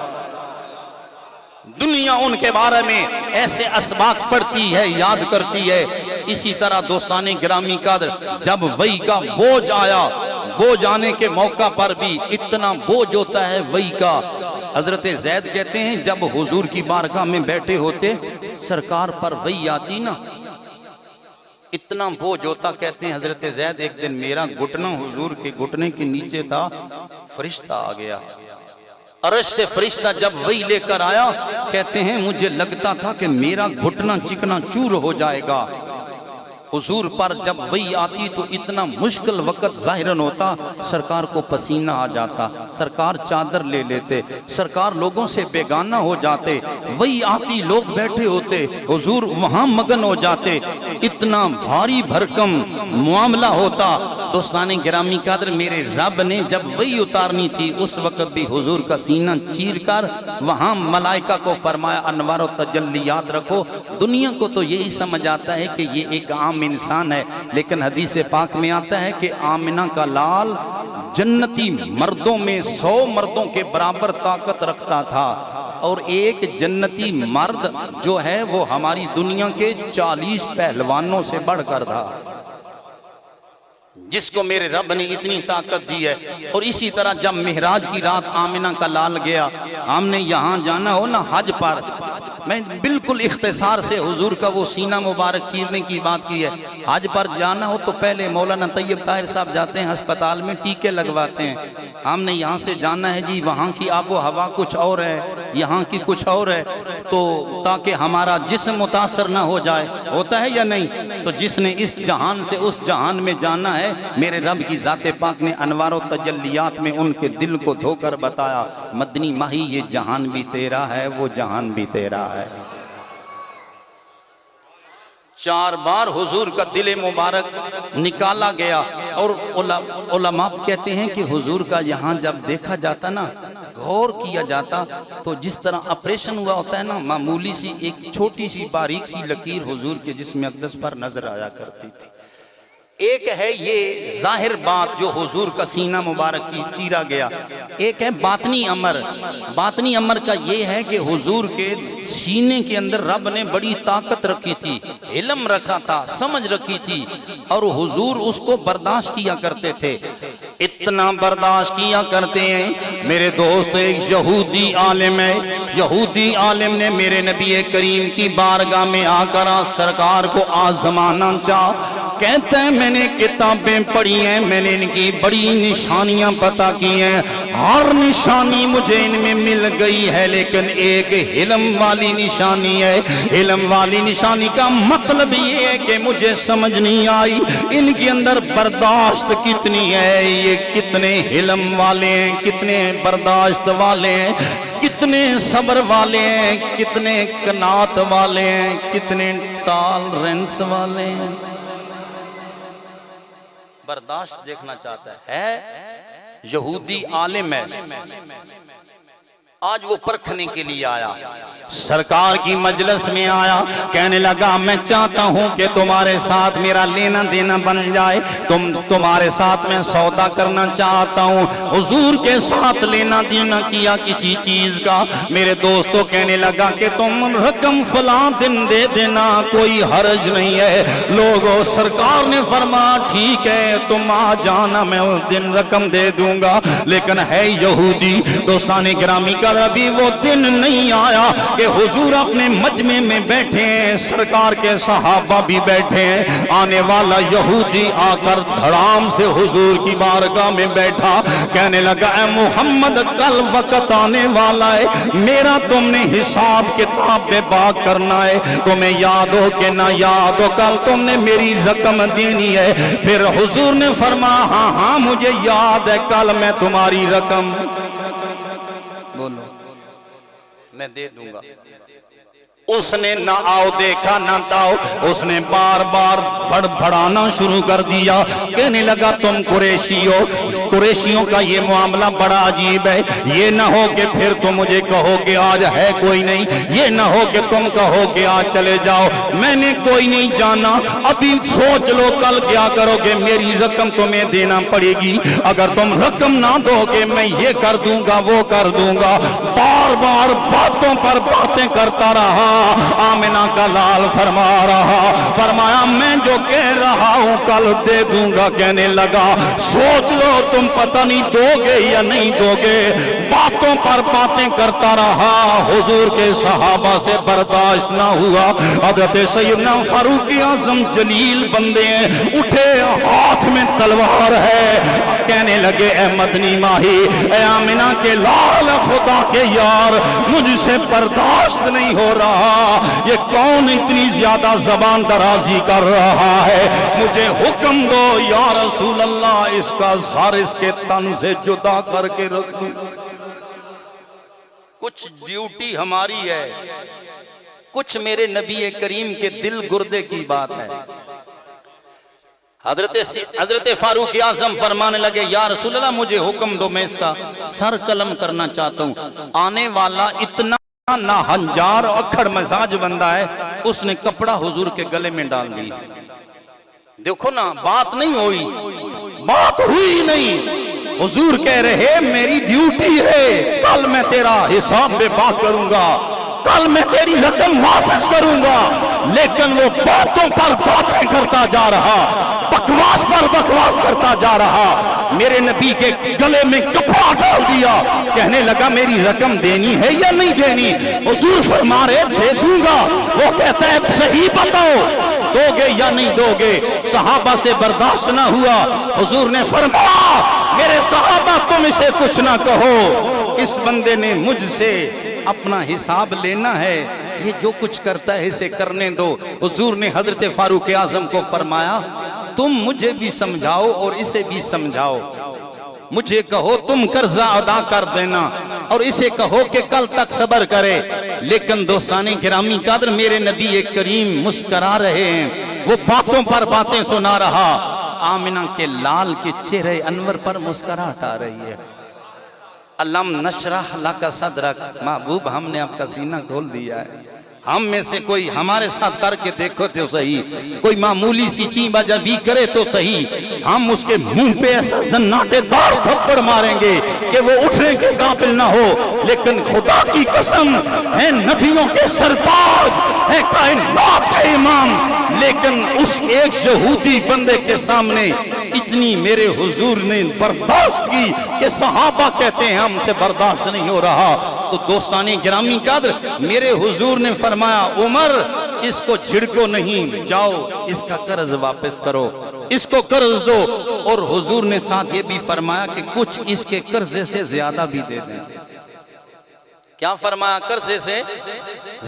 دنیا ان کے بارے میں ایسے اسباق پڑھتی ہے، یاد کرتی ہے۔ اسی طرح دوستان گرامی قدر، جب وحی کا بوجھ آیا، بوجھ آنے کے موقع پر بھی اتنا بوجھ ہوتا ہے وحی کا، حضرت زید کہتے ہیں جب حضور کی بارگاہ میں بیٹھے ہوتے، سرکار پر وحی آتی نا، اتنا بوجھ ہوتا، کہتے ہیں حضرت زید ایک دن میرا گھٹنا حضور کے گھٹنے کے نیچے تھا، فرشتہ آ گیا، عرش سے فرشتہ جب وحی لے کر آیا، کہتے ہیں مجھے لگتا تھا کہ میرا گھٹنا چکنا چور ہو جائے گا۔ حضور پر جب وحی آتی تو اتنا مشکل وقت ظاہراً ہوتا، سرکار کو پسینہ آ جاتا، سرکار چادر لے لیتے، سرکار لوگوں سے بیگانہ ہو جاتے، وحی آتی لوگ بیٹھے ہوتے، حضور وہاں مگن ہو جاتے، اتنا بھاری بھرکم معاملہ ہوتا۔ دوستان گرامی قدر، میرے رب نے جب وحی اتارنی تھی اس وقت بھی حضور کا سینہ چیر کر وہاں ملائکہ کو فرمایا انوار و تجلیات رکھو۔ دنیا کو تو یہی سمجھ آتا ہے کہ یہ ایک عام انسان ہے، لیکن حدیث پاک میں آتا ہے کہ آمنہ کا لال جنتی مردوں میں 100 مردوں کے برابر طاقت رکھتا تھا، اور ایک جنتی مرد جو ہے وہ ہماری دنیا کے 40 پہلوانوں سے بڑھ کر تھا، جس کو میرے رب نے اتنی طاقت دی ہے۔ اور اسی طرح جب معراج کی رات آمنہ کا لال گیا، ہم نے یہاں جانا ہو نا حج پر، میں بالکل اختصار سے حضور کا وہ سینہ مبارک چیرنے کی بات کی ہے، حج پر جانا ہو تو پہلے مولانا طیب طاہر صاحب جاتے ہیں ہسپتال میں، ٹیکے لگواتے ہیں۔ ہم نے یہاں سے جانا ہے جی، وہاں کی آب و ہوا کچھ اور ہے، یہاں کی کچھ اور ہے، تو تاکہ ہمارا جسم متاثر نہ ہو جائے، ہوتا ہے یا نہیں؟ تو جس نے اس جہان سے اس جہان میں جانا ہے، میرے رب کی ذات پاک نے انوار و تجلیات میں ان کے دل کو دھو کر بتایا، مدنی ماہی یہ جہان بھی تیرا ہے، وہ جہان بھی تیرا ہے۔ 4 بار حضور کا دل مبارک نکالا گیا، اور علماء کہتے ہیں کہ حضور کا یہاں جب دیکھا جاتا نا، غور کیا جاتا، تو جس طرح آپریشن ہوا ہوتا ہے نا، معمولی سی ایک چھوٹی سی باریک سی لکیر حضور کے جسم اقدس پر نظر آیا کرتی تھی۔ ایک ہے یہ ظاہر بات جو حضور کا سینہ مبارک چیرا گیا، ایک ہے باطنی امر۔ باطنی امر کا یہ ہے کہ حضور کے سینے کے اندر رب نے بڑی طاقت رکھی تھی، علم رکھا تھا، سمجھ رکھی تھی، اور حضور اس کو برداشت کیا کرتے تھے۔ اتنا برداشت کیا کرتے ہیں میرے دوست، ایک یہودی عالم ہے، یہودی عالم نے میرے نبی کریم کی بارگاہ میں آ کر سرکار کو آزمانا چاہ، کہتا ہے میں نے کتابیں پڑھی ہیں، میں نے ان کی بڑی نشانیاں پتہ کی ہیں، ہر نشانی مجھے ان میں مل گئی ہے، لیکن ایک علم والی نشانی ہے۔ علم والی نشانی کا مطلب یہ ہے کہ مجھے سمجھ نہیں آئی ان کے اندر برداشت کتنی ہے، یہ کتنے علم والے ہیں، کتنے برداشت والے ہیں، کتنے صبر والے ہیں، کتنے قناعت والے ہیں، کتنے ٹالرنس والے ہیں۔ برداشت دیکھنا چاہتا ہے یہودی عالم ہے، آج وہ پرکھنے کے لیے آیا، سرکار کی مجلس میں آیا، کہنے لگا میں چاہتا ہوں کہ تمہارے ساتھ میرا لینا دینا بن جائے، تمہارے ساتھ میں سودا کرنا چاہتا ہوں۔ حضور کے ساتھ لینا دینا کیا کسی چیز کا، میرے دوستوں کہنے لگا کہ تم رقم فلاں دن دے دینا، کوئی حرج نہیں ہے۔ لوگوں سرکار نے فرمایا ٹھیک ہے تم آ جانا، میں اس دن رقم دے دوں گا، لیکن ہے یہودی۔ دوستان گرامی کا ابھی وہ دن نہیں آیا کہ حضور اپنے مجمع میں بیٹھے ہیں، سرکار کے صحابہ بھی بیٹھے ہیں، آنے والا یہودی آ کر دھڑام سے حضور کی بارگاہ میں بیٹھا، کہنے لگا اے محمد کل وقت آنے والا ہے، میرا تم نے حساب کتاب بے باک کرنا ہے، تمہیں یاد ہو کہ نہ یاد ہو کل تم نے میری رقم دینی ہے۔ پھر حضور نے فرمایا ہاں ہاں مجھے یاد ہے کل میں تمہاری رقم، بولو میں دے دوں گا۔ اس نے نہ آؤ دیکھا نہ داؤ، اس نے بار بار بڑھانا شروع کر دیا، کہنے لگا تم قریشی ہو، قریشیوں کا یہ معاملہ بڑا عجیب ہے، یہ نہ ہو کہ پھر تم مجھے کہو کہ آج ہے کوئی نہیں، یہ نہ ہو کہ تم کہو کہ آج چلے جاؤ، میں نے کوئی نہیں جانا، ابھی سوچ لو کل کیا کرو گے، میری رقم تمہیں دینا پڑے گی، اگر تم رقم نہ دو گے میں یہ کر دوں گا وہ کر دوں گا، بار بار باتوں پر باتیں کرتا رہا۔ آمنہ کا لال فرما رہا، فرمایا میں جو کہہ رہا ہوں کل دے دوں گا، کہنے لگا سوچ لو تم پتہ نہیں دو گے یا نہیں دو گے، باتوں پر باتیں کرتا رہا، حضور کے صحابہ سے برداشت نہ ہوا، حضرت سیدنا فاروق اعظم جلیل بندے ہیں، اٹھے ہاتھ میں تلوار ہے، کہنے لگے اے مدنی ماہی، اے آمنہ کے لال، خدا کے یار، مجھ سے برداشت نہیں ہو رہا، یہ کون اتنی زیادہ زبان درازی کر رہا ہے، مجھے حکم دو یا رسول اللہ اس کا سر اس کے تن سے جدا کر کے رکھ دوں۔ کچھ ڈیوٹی ہماری ہے، کچھ میرے نبی کریم کے دل گردے کی بات ہے۔ حضرت فاروق اعظم فرمانے لگے یا رسول اللہ مجھے حکم دو، میں اس کا سر قلم کرنا چاہتا ہوں۔ آنے والا اتنا نہ ہنجار اکھڑ مزاج بندہ ہے، اس نے کپڑا حضور کے گلے میں ڈال دی۔ دیکھو نا، بات نہیں ہوئی، بات ہوئی نہیں، حضور کہہ رہے میری ڈیوٹی ہے، کل میں تیرا حساب بے بات کروں گا، کل میں تیری رقم واپس کروں گا، لیکن وہ باتوں پر باتیں کرتا جا رہا، بکواس پر بکواس کرتا جا رہا، میرے نبی کے گلے میں کپڑا ڈال دیا، کہنے لگا میری رقم دینی ہے یا نہیں دینی؟ حضور فرما رہے دے دوں گا، وہ کہتا ہے صحیح بتاؤ دو گے یا نہیں دو گے؟ صحابہ سے برداشت نہ ہوا، حضور نے فرمایا میرے صحابہ تم اسے کچھ نہ کہو، اس بندے نے مجھ سے اپنا حساب لینا ہے، یہ جو کچھ کرتا ہے اسے کرنے دو۔ حضور نے حضرت فاروق اعظم کو فرمایا تم مجھے بھی سمجھاؤ اور اسے بھی سمجھاؤ، مجھے کہو تم قرضہ ادا کر دینا اور اسے کہو کہ کل تک صبر کرے، لیکن دوستان گرامی قدر میرے نبی کریم مسکرا رہے ہیں، وہ باتوں پر باتیں سنا رہا، آمنہ کے لال کے چہرے انور پر مسکراہٹ آ رہی ہے۔ علم نشرح لک صدرک، محبوب ہم نے آپ کا سینہ کھول دیا ہے، ہم میں سے کوئی ہمارے ساتھ کر کے دیکھو تو صحیح، کوئی معمولی سی چین بجا بھی کرے تو صحیح، ہم اس کے منہ پہ ایسا زناٹے دار تھپڑ ماریں گے کہ وہ اٹھنے کے قابل نہ ہو، لیکن خدا کی قسم ہے نبیوں کے سرتاج ہے کائنات کے امام، لیکن اس ایک یہودی بندے کے سامنے اتنی میرے حضور نے برداشت کی کہ صحابہ کہتے ہیں ہم سے برداشت نہیں ہو رہا۔ تو دوستان گرامی قدر میرے حضور نے فرمایا عمر اس کو جھڑکو نہیں، جاؤ اس کا قرض واپس کرو، اس کو قرض دو، اور حضور نے ساتھ یہ بھی فرمایا کہ کچھ اس کے قرضے سے زیادہ بھی دے دیں۔ کیا فرمایا؟ قرضے سے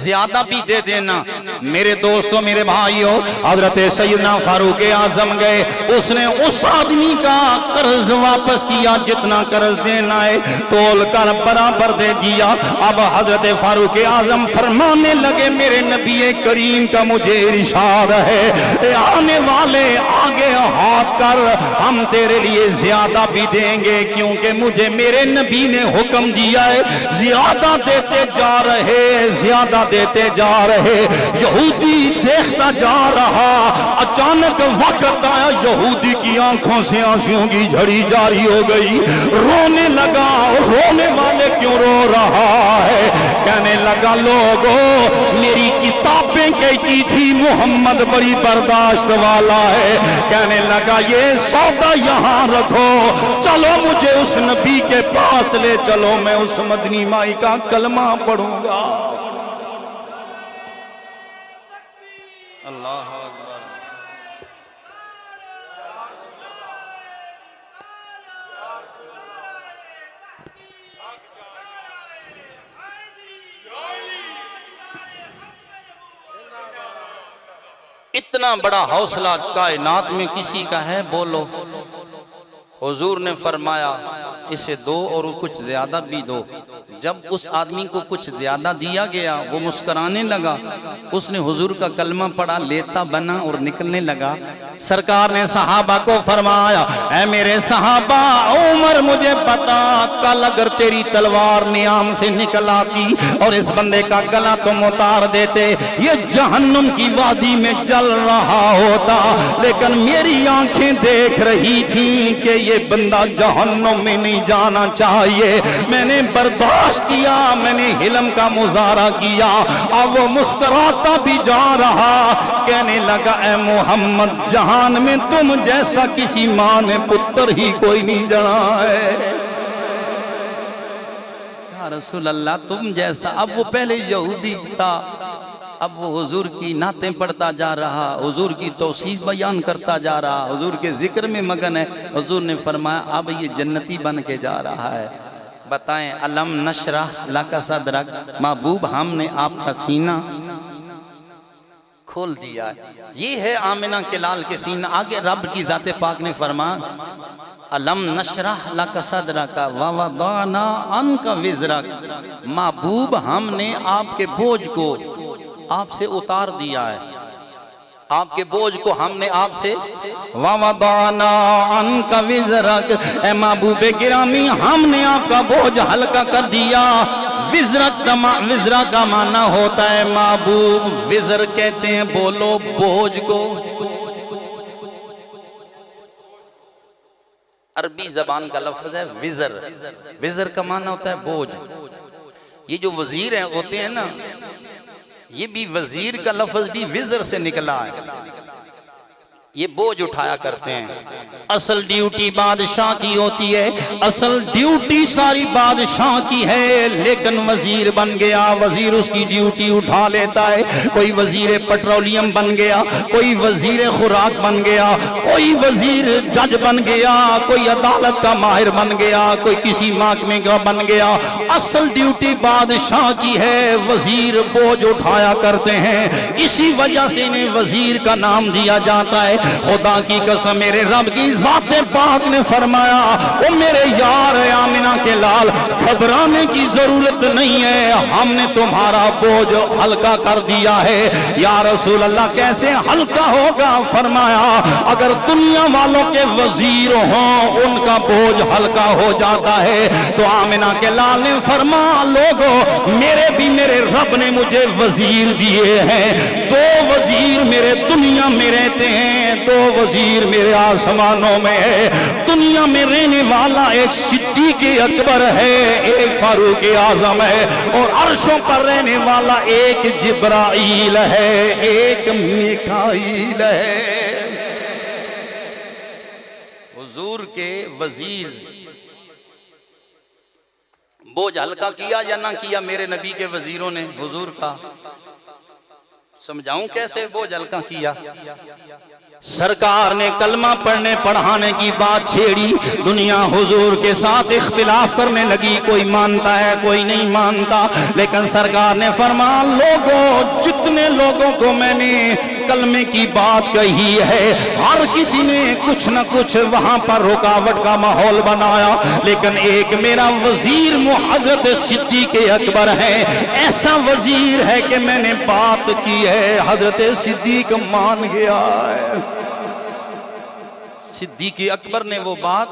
زیادہ بھی دے دینا۔ میرے دوستوں میرے بھائیوں، حضرت سیدنا فاروق اعظم گئے، اس نے اس آدمی کا قرض واپس کیا جتنا قرض دینا ہے تول کر برابر دے دیا۔ اب حضرت فاروق اعظم فرمانے لگے میرے نبی کریم کا مجھے ارشاد ہے، اے آنے والے آگے ہاتھ کر، ہم تیرے لیے زیادہ بھی دیں گے، کیونکہ مجھے میرے نبی نے حکم دیا ہے زیادہ دیتے جا رہے، زیادہ دیتے جا رہے۔ یہودی دیکھتا جا رہا، اچانک وقت آیا، یہودی کی آنکھوں سے آنسوں کی جھڑی جاری ہو گئی، رونے لگا، رونے والے کیوں رو رہا ہے؟ کہنے لگا لوگوں میری کتابیں کہتی تھی محمد بڑی برداشت والا ہے، کہنے لگا یہ سودا یہاں رکھو، چلو مجھے اس نبی کے پاس لے چلو، میں اس مدنی مائی کا کلمہ پڑھوں گا۔ اللہ اکبر۔ اتنا بڑا حوصلہ کائنات میں کسی کا ہے؟ بولو۔ حضور نے فرمایا اسے دو اور کچھ زیادہ بھی دو، جب اس آدمی کو کچھ زیادہ دیا گیا وہ مسکرانے لگا، اس نے حضور کا کلمہ پڑھا، لیتا بنا اور نکلنے لگا۔ سرکار نے صحابہ کو فرمایا اے میرے صحابہ، عمر مجھے پتا کل اگر تیری تلوار نیام سے نکل آتی اور اس بندے کا گلا تم اتار دیتے، یہ جہنم کی وادی میں جل رہا ہوتا، لیکن میری آنکھیں دیکھ رہی تھیں کہ یہ بندہ جہنم میں نہیں جانا چاہیے، میں نے برداشت کیا، میں نے حلم کا مظاہرہ کیا، اب وہ مسکراتا بھی جا رہا، کہنے لگا اے محمد، جہان میں تم جیسا کسی ماں نے پتر ہی کوئی نہیں جنا ہے۔ یا رسول اللہ تم جیسا۔ اب وہ پہلے یہودی تھا، اب وہ حضور کی نعتیں پڑھتا جا رہا، حضور کی توصیف بیان کرتا جا رہا، حضور کے ذکر میں مگن ہے۔ حضور نے فرمایا اب یہ جنتی بن کے جا رہا ہے۔ بتائیں الم نشرح لک صدرک، محبوب ہم نے آپ کا سینہ کھول دیا ہے۔ یہ ہے آمنہ کے لال کے سینہ۔ آگے رب کی ذات پاک نے فرمایا الم نشرح لک صدرک ووضعنا عنک وزرک، محبوب ہم نے آپ کے بوجھ کو آپ سے اتار دیا ہے، آپ کے بوجھ کو ہم نے آپ سے وَوَضَعْنَا عَنْكَ وِزْرَكَ، اے محبوب گرامی ہم نے آپ کا بوجھ ہلکا کر دیا۔ وزرہ کا معنی ہوتا ہے محبوب، وزر کہتے ہیں بولو بوجھ کو، عربی زبان کا لفظ ہے وزر، وزر کا معنی ہوتا ہے بوجھ۔ یہ جو وزیر ہیں ہوتے ہیں نا، یہ بھی وزیر کا لفظ بھی وزر سے نکلا ہے، یہ بوجھ اٹھایا کرتے ہیں۔ اصل ڈیوٹی بادشاہ کی ہوتی ہے، اصل ڈیوٹی ساری بادشاہ کی ہے، لیکن وزیر بن گیا، وزیر اس کی ڈیوٹی اٹھا لیتا ہے۔ کوئی وزیر پیٹرولیم بن گیا، کوئی وزیر خوراک بن گیا، کوئی وزیر جج بن گیا، کوئی عدالت کا ماہر بن گیا، کوئی کسی محکمے کا بن گیا۔ اصل ڈیوٹی بادشاہ کی ہے، وزیر بوجھ اٹھایا کرتے ہیں، اسی وجہ سے انہیں وزیر کا نام دیا جاتا ہے۔ خدا کی قسم میرے رب کی ذات پاک نے فرمایا او میرے یار آمنہ کے لال، گھبرانے کی ضرورت نہیں ہے، ہم نے تمہارا بوجھ ہلکا کر دیا ہے۔ یا رسول اللہ کیسے ہلکا ہوگا؟ فرمایا اگر دنیا والوں کے وزیر ہوں ان کا بوجھ ہلکا ہو جاتا ہے، تو آمنہ کے لال نے فرمایا لوگوں میرے بھی میرے رب نے مجھے وزیر دیے ہیں، دو وزیر میرے دنیا میں رہتے ہیں، دو وزیر میرے آسمانوں میں ہے۔ دنیا میں رہنے والا ایک صدیق اکبر ہے، ایک فاروق اعظم ہے، اور عرشوں پر رہنے والا ایک جبرائیل ہے، ایک میکائیل ہے۔ حضور کے وزیر بوجھ ہلکا کیا یا نہ کیا میرے نبی کے وزیروں نے حضور کا؟ سمجھاؤں کیسے بوجھ ہلکا کیا؟ سرکار نے کلمہ پڑھنے پڑھانے کی بات چھیڑی، دنیا حضور کے ساتھ اختلاف کرنے لگی، کوئی مانتا ہے کوئی نہیں مانتا، لیکن سرکار نے فرمایا لوگوں جتنے لوگوں کو میں نے کلمے کی بات کہی ہے ہر کسی نے کچھ نہ کچھ وہاں پر رکاوٹ کا ماحول بنایا، لیکن ایک میرا وزیر حضرت صدیق اکبر ہے، ایسا وزیر ہے کہ میں نے بات کی ہے حضرت صدیق مان گیا ہے۔ صدیق اکبر نے وہ بات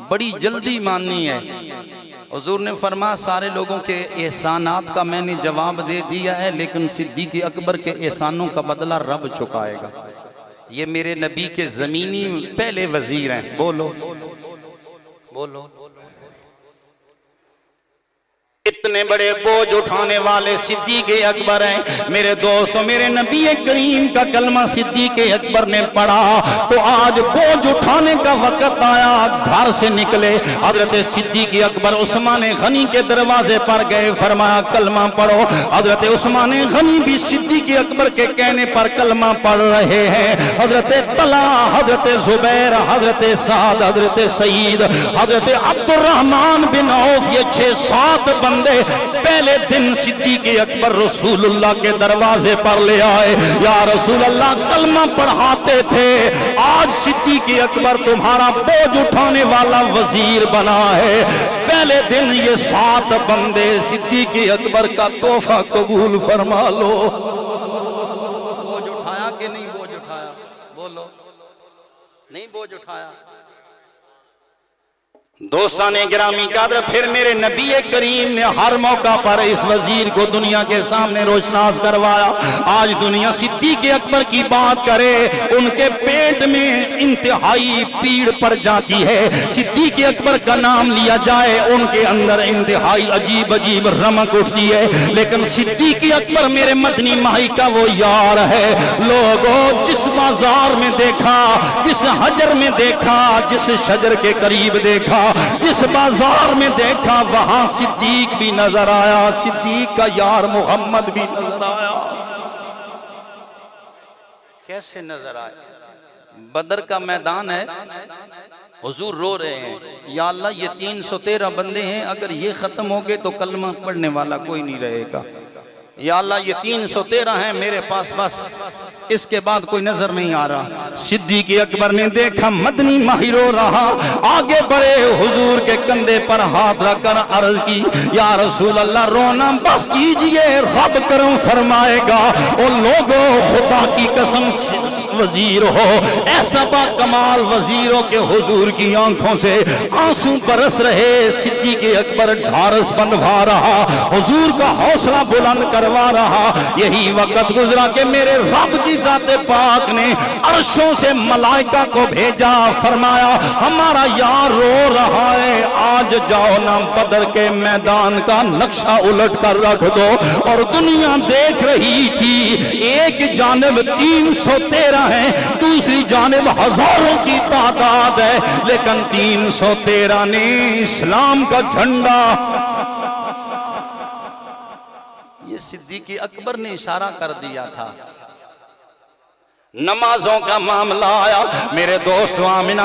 بڑی جلدی ماننی ہے۔ حضور نے فرمایا سارے لوگوں کے احسانات کا میں نے جواب دے دیا ہے، لیکن صدیق اکبر کے احسانوں کا بدلہ رب چکائے گا۔ یہ میرے نبی کے زمینی پہلے وزیر ہیں، بولو بولو۔ اتنے بڑے بوجھ اٹھانے والے صدیق اکبر ہیں میرے دوستوں، میرے نبی کریم کا کلمہ صدیق اکبر نے پڑھا تو آج بوجھ اٹھانے کا وقت آیا، گھر سے نکلے حضرت صدیق اکبر عثمان غنی کے دروازے پر گئے، فرمایا کلمہ پڑھو۔ حضرت عثمان غنی بھی صدیق اکبر کے کہنے پر کلمہ پڑھ رہے ہیں۔ حضرت طلحہ، حضرت زبیر، حضرت سعد، حضرت سعید، حضرت عبد الرحمن بن عوف، یہ 6-7 بندے پہلے دن صدیق اکبر رسول اللہ کے دروازے پر لے آئے، یا رسول اللہ کلمہ پڑھاتے تھے، آج صدیق اکبر تمہارا بوجھ اٹھانے والا وزیر بنا ہے۔ پہلے دن یہ 7 بندے صدیق اکبر کا تحفہ قبول فرما لو۔ بوجھ اٹھایا کہ نہیں بوجھ اٹھایا؟ بولو، نہیں بوجھ اٹھایا؟ دوستان گرامی قدر، پھر میرے نبی کریم نے ہر موقع پر اس وزیر کو دنیا کے سامنے روشناس کروایا۔ آج دنیا صدیق اکبر کی بات کرے، ان کے پیٹ میں انتہائی پیڑ پڑ جاتی ہے۔ صدیق اکبر کا نام لیا جائے، ان کے اندر انتہائی عجیب عجیب رمق اٹھتی ہے۔ لیکن صدیق اکبر میرے مدنی ماہی کا وہ یار ہے۔ لوگوں، جس بازار میں دیکھا، جس حجر میں دیکھا، جس شجر کے قریب دیکھا، جس بازار میں دیکھا، وہاں صدیق بھی نظر آیا، صدیق کا یار محمد بھی نظر آیا۔ کیسے نظر آیا؟ بدر کا میدان ہے، حضور رو رہے ہیں، یا اللہ یہ 313 بندے ہیں، اگر یہ ختم ہو گئے تو کلمہ پڑھنے والا کوئی نہیں رہے گا۔ یا اللہ یہ 313 ہیں، میرے پاس بس اس کے بعد کوئی نظر نہیں آ رہا۔ صدیق اکبر نے دیکھا مدنی ماہی رو رہا، آگے بڑھے، حضور کے کندھے پر ہاتھ رکھ کر عرض کی، یا رسول اللہ رونا بس کیجئے، رب کرم فرمائے گا۔ اور لوگوں، خدا کی قسم وزیر ہو، ایسا با کمال وزیر ہو کہ حضور کی آنکھوں سے آنسو برس رہے۔ صدیق اکبر ڈھارس بندھوا رہا، حضور کا حوصلہ بلند کروا رہا۔ یہی وقت گزرا کہ میرے رب کی ذات پاک نے عرشوں سے ملائکہ کو بھیجا، فرمایا ہمارا یار رو رہا ہے، آج جاؤ نا بدر کے میدان کا نقشہ الٹ کر رکھ دو۔ اور دنیا دیکھ رہی تھی، ایک جانب 313 ہیں، دوسری جانب ہزاروں کی تعداد ہے، لیکن 313 نے اسلام کا جھنڈا۔ یہ صدیق اکبر نے اشارہ کر دیا تھا۔ نمازوں کا معاملہ آیا، میرے دوست آمنہ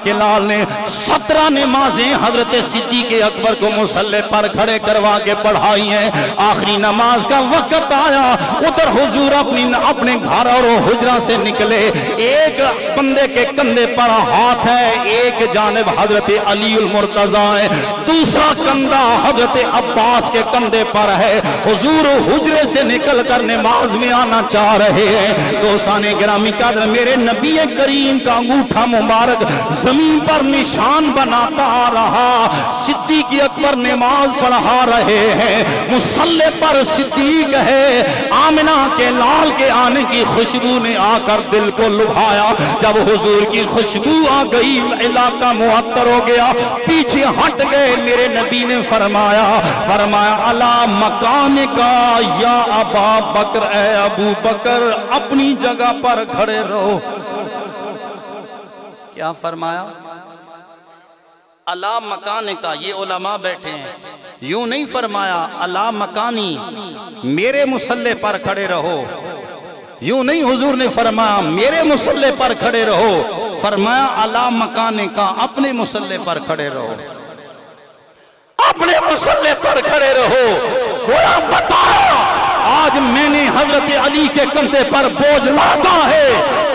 کے لال نے 17 نمازیں حضرت صدیق اکبر کو مصلی پر کھڑے کروا کے پڑھائی ہیں۔ آخری نماز کا وقت آیا، ادھر حضور اپنے گھر اور حجرہ سے نکلے، ایک بندے کے کندھے پر ہاتھ ہے، ایک جانب حضرت علی المرتضیٰ ہے، دوسرا کندھا حضرت عباس کے کندھے پر ہے۔ حضور حجرے سے نکل کر نماز میں آنا چاہ رہے۔ دوستان گرامی قدر، میرے نبی کریم کا انگوٹھا مبارک زمین پر نشان بناتا آ رہا۔ صدیق اکبر نماز پڑھا رہے ہیں، مصلی پر صدیق ہے۔ آمنہ کے لال کے آنے کی خوشبو نے آ کر دل کو لبھایا۔ جب حضور کی خوشبو آ گئی، علاقہ معطر ہو گیا، پیچھے ہٹ گئے۔ میرے نبی نے فرمایا الا مکان کا یا ابا بکر، اے ابو بکر اپنی جگہ پر کھڑے رہو۔ کیا فرمایا؟ الا مکان کا، یہ علماء بیٹھے ہیں، یوں نہیں فرمایا الا مکانی، میرے مصلی پر کھڑے رہو، یوں نہیں حضور نے فرمایا میرے مصلی پر کھڑے رہو، فرمایا الا مکان کا، اپنے مصلی پر کھڑے رہو، اپنے مصلی پر کھڑے رہو۔ گویا بتایا آج میں نے حضرت علی کے کندھے پر بوجھ لادا ہے،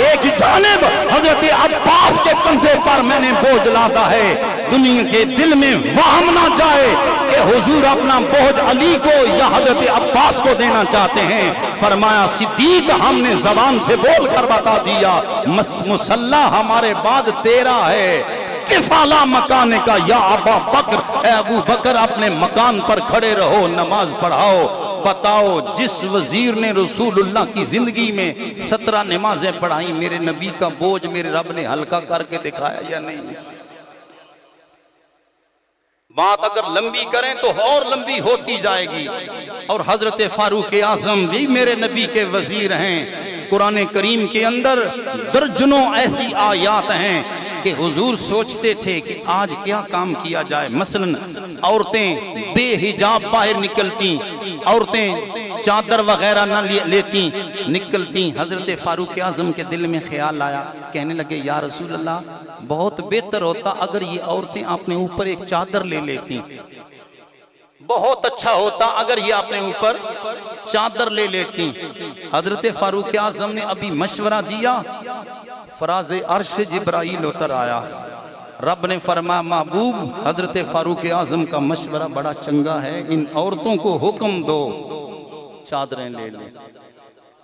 ایک جانب حضرت عباس کے کندھے پر میں نے بوجھ لادا ہے۔ دنیا کے دل میں وہم نہ جائے کہ حضور اپنا بوجھ علی کو یا حضرت عباس کو دینا چاہتے ہیں۔ فرمایا صدیق ہم نے زبان سے بول کر بتا دیا، مصلی ہمارے بعد تیرا ہے۔ کفالا مکان کا یا ابا بکر، اے ابو بکر اپنے مکان پر کھڑے رہو، نماز پڑھاؤ۔ بتاؤ، جس وزیر نے رسول اللہ کی زندگی میں 17 نمازیں پڑھائی، میرے نبی کا بوجھ میرے رب نے ہلکا کر کے دکھایا یا نہیں؟ بات اگر لمبی کریں تو اور لمبی ہوتی جائے گی۔ اور حضرت فاروق اعظم بھی میرے نبی کے وزیر ہیں۔ قرآن کریم کے اندر درجنوں ایسی آیات ہیں کہ حضور سوچتے تھے کہ آج کیا کام کیا جائے۔ مثلا عورتیں بے حجاب باہر نکلتی، عورتیں چادر وغیرہ نہ لیتی، نکلتی۔ حضرت فاروق اعظم کے دل میں خیال آیا، کہنے لگے یا رسول اللہ، بہت بہتر ہوتا اگر یہ عورتیں اپنے اوپر ایک چادر لے لیتی۔ بہت اچھا ہوتا اگر یہ اپنے اوپر چادر لے لیتی۔ حضرت فاروق اعظم نے ابھی مشورہ دیا، فراز عرش سے جبرائیل اتر آیا۔ رب نے فرمایا محبوب حضرت فاروق اعظم کا مشورہ بڑا چنگا ہے، ان عورتوں کو حکم دو چادریں لے لیں۔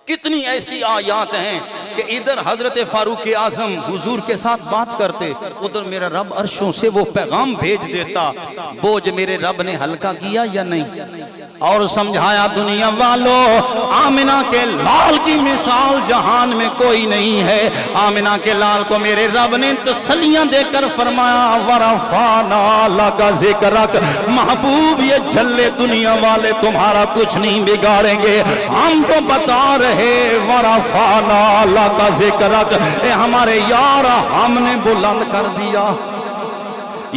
کتنی ایسی آیات ہیں کہ ادھر حضرت فاروق اعظم حضور کے ساتھ بات کرتے، ادھر میرا رب عرشوں سے وہ پیغام بھیج دیتا، بوجھ میرے رب نے ہلکا کیا یا نہیں؟ اور سمجھایا دنیا والوں آمنہ کے لال کی مثال جہان میں کوئی نہیں ہے۔ آمنہ کے لال کو میرے رب نے تسلیاں دے کر فرمایا ورفعنا لک ذکرک، محبوب یہ جھلے دنیا والے تمہارا کچھ نہیں بگاڑیں گے، ہم تو بتا رہے ورفعنا لک ذکرک، اے ہمارے یار ہم نے بلند کر دیا۔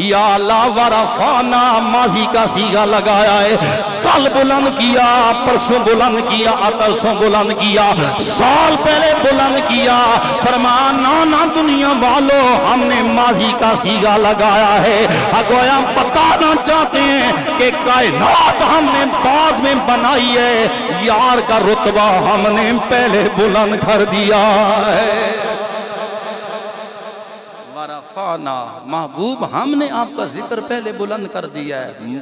یا اللہ ورفعنا ماضی کا صیغہ لگایا ہے، کل بلند کیا، پرسوں بلند کیا، اترسوں بلند کیا، سال پہلے بلند کیا۔ فرمانا نا دنیا والو ہم نے ماضی کا صیغہ لگایا ہے، گویا بتانا چاہتے ہیں کہ کائنات ہم نے بعد میں بنائی ہے، یار کا رتبہ ہم نے پہلے بلند کر دیا ہے۔ ورفعنا محبوب ہم نے آپ کا ذکر پہلے بلند کر دیا ہے۔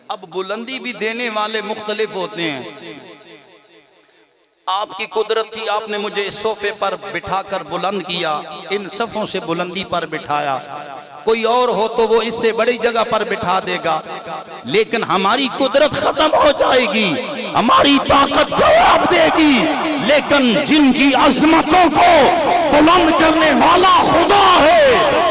اب بلندی بھی دینے والے مختلف ہوتے ہیں۔ آپ کی قدرت تھی، آپ نے مجھے اس صوفے پر بٹھا کر بلند کیا، ان صفوں سے بلندی پر بٹھایا۔ کوئی اور ہو تو وہ اس سے بڑی جگہ پر بٹھا دے گا، لیکن ہماری قدرت ختم ہو جائے گی، ہماری طاقت جواب دے گی، لیکن جن کی عظمتوں کو بلند کرنے والا خدا ہے،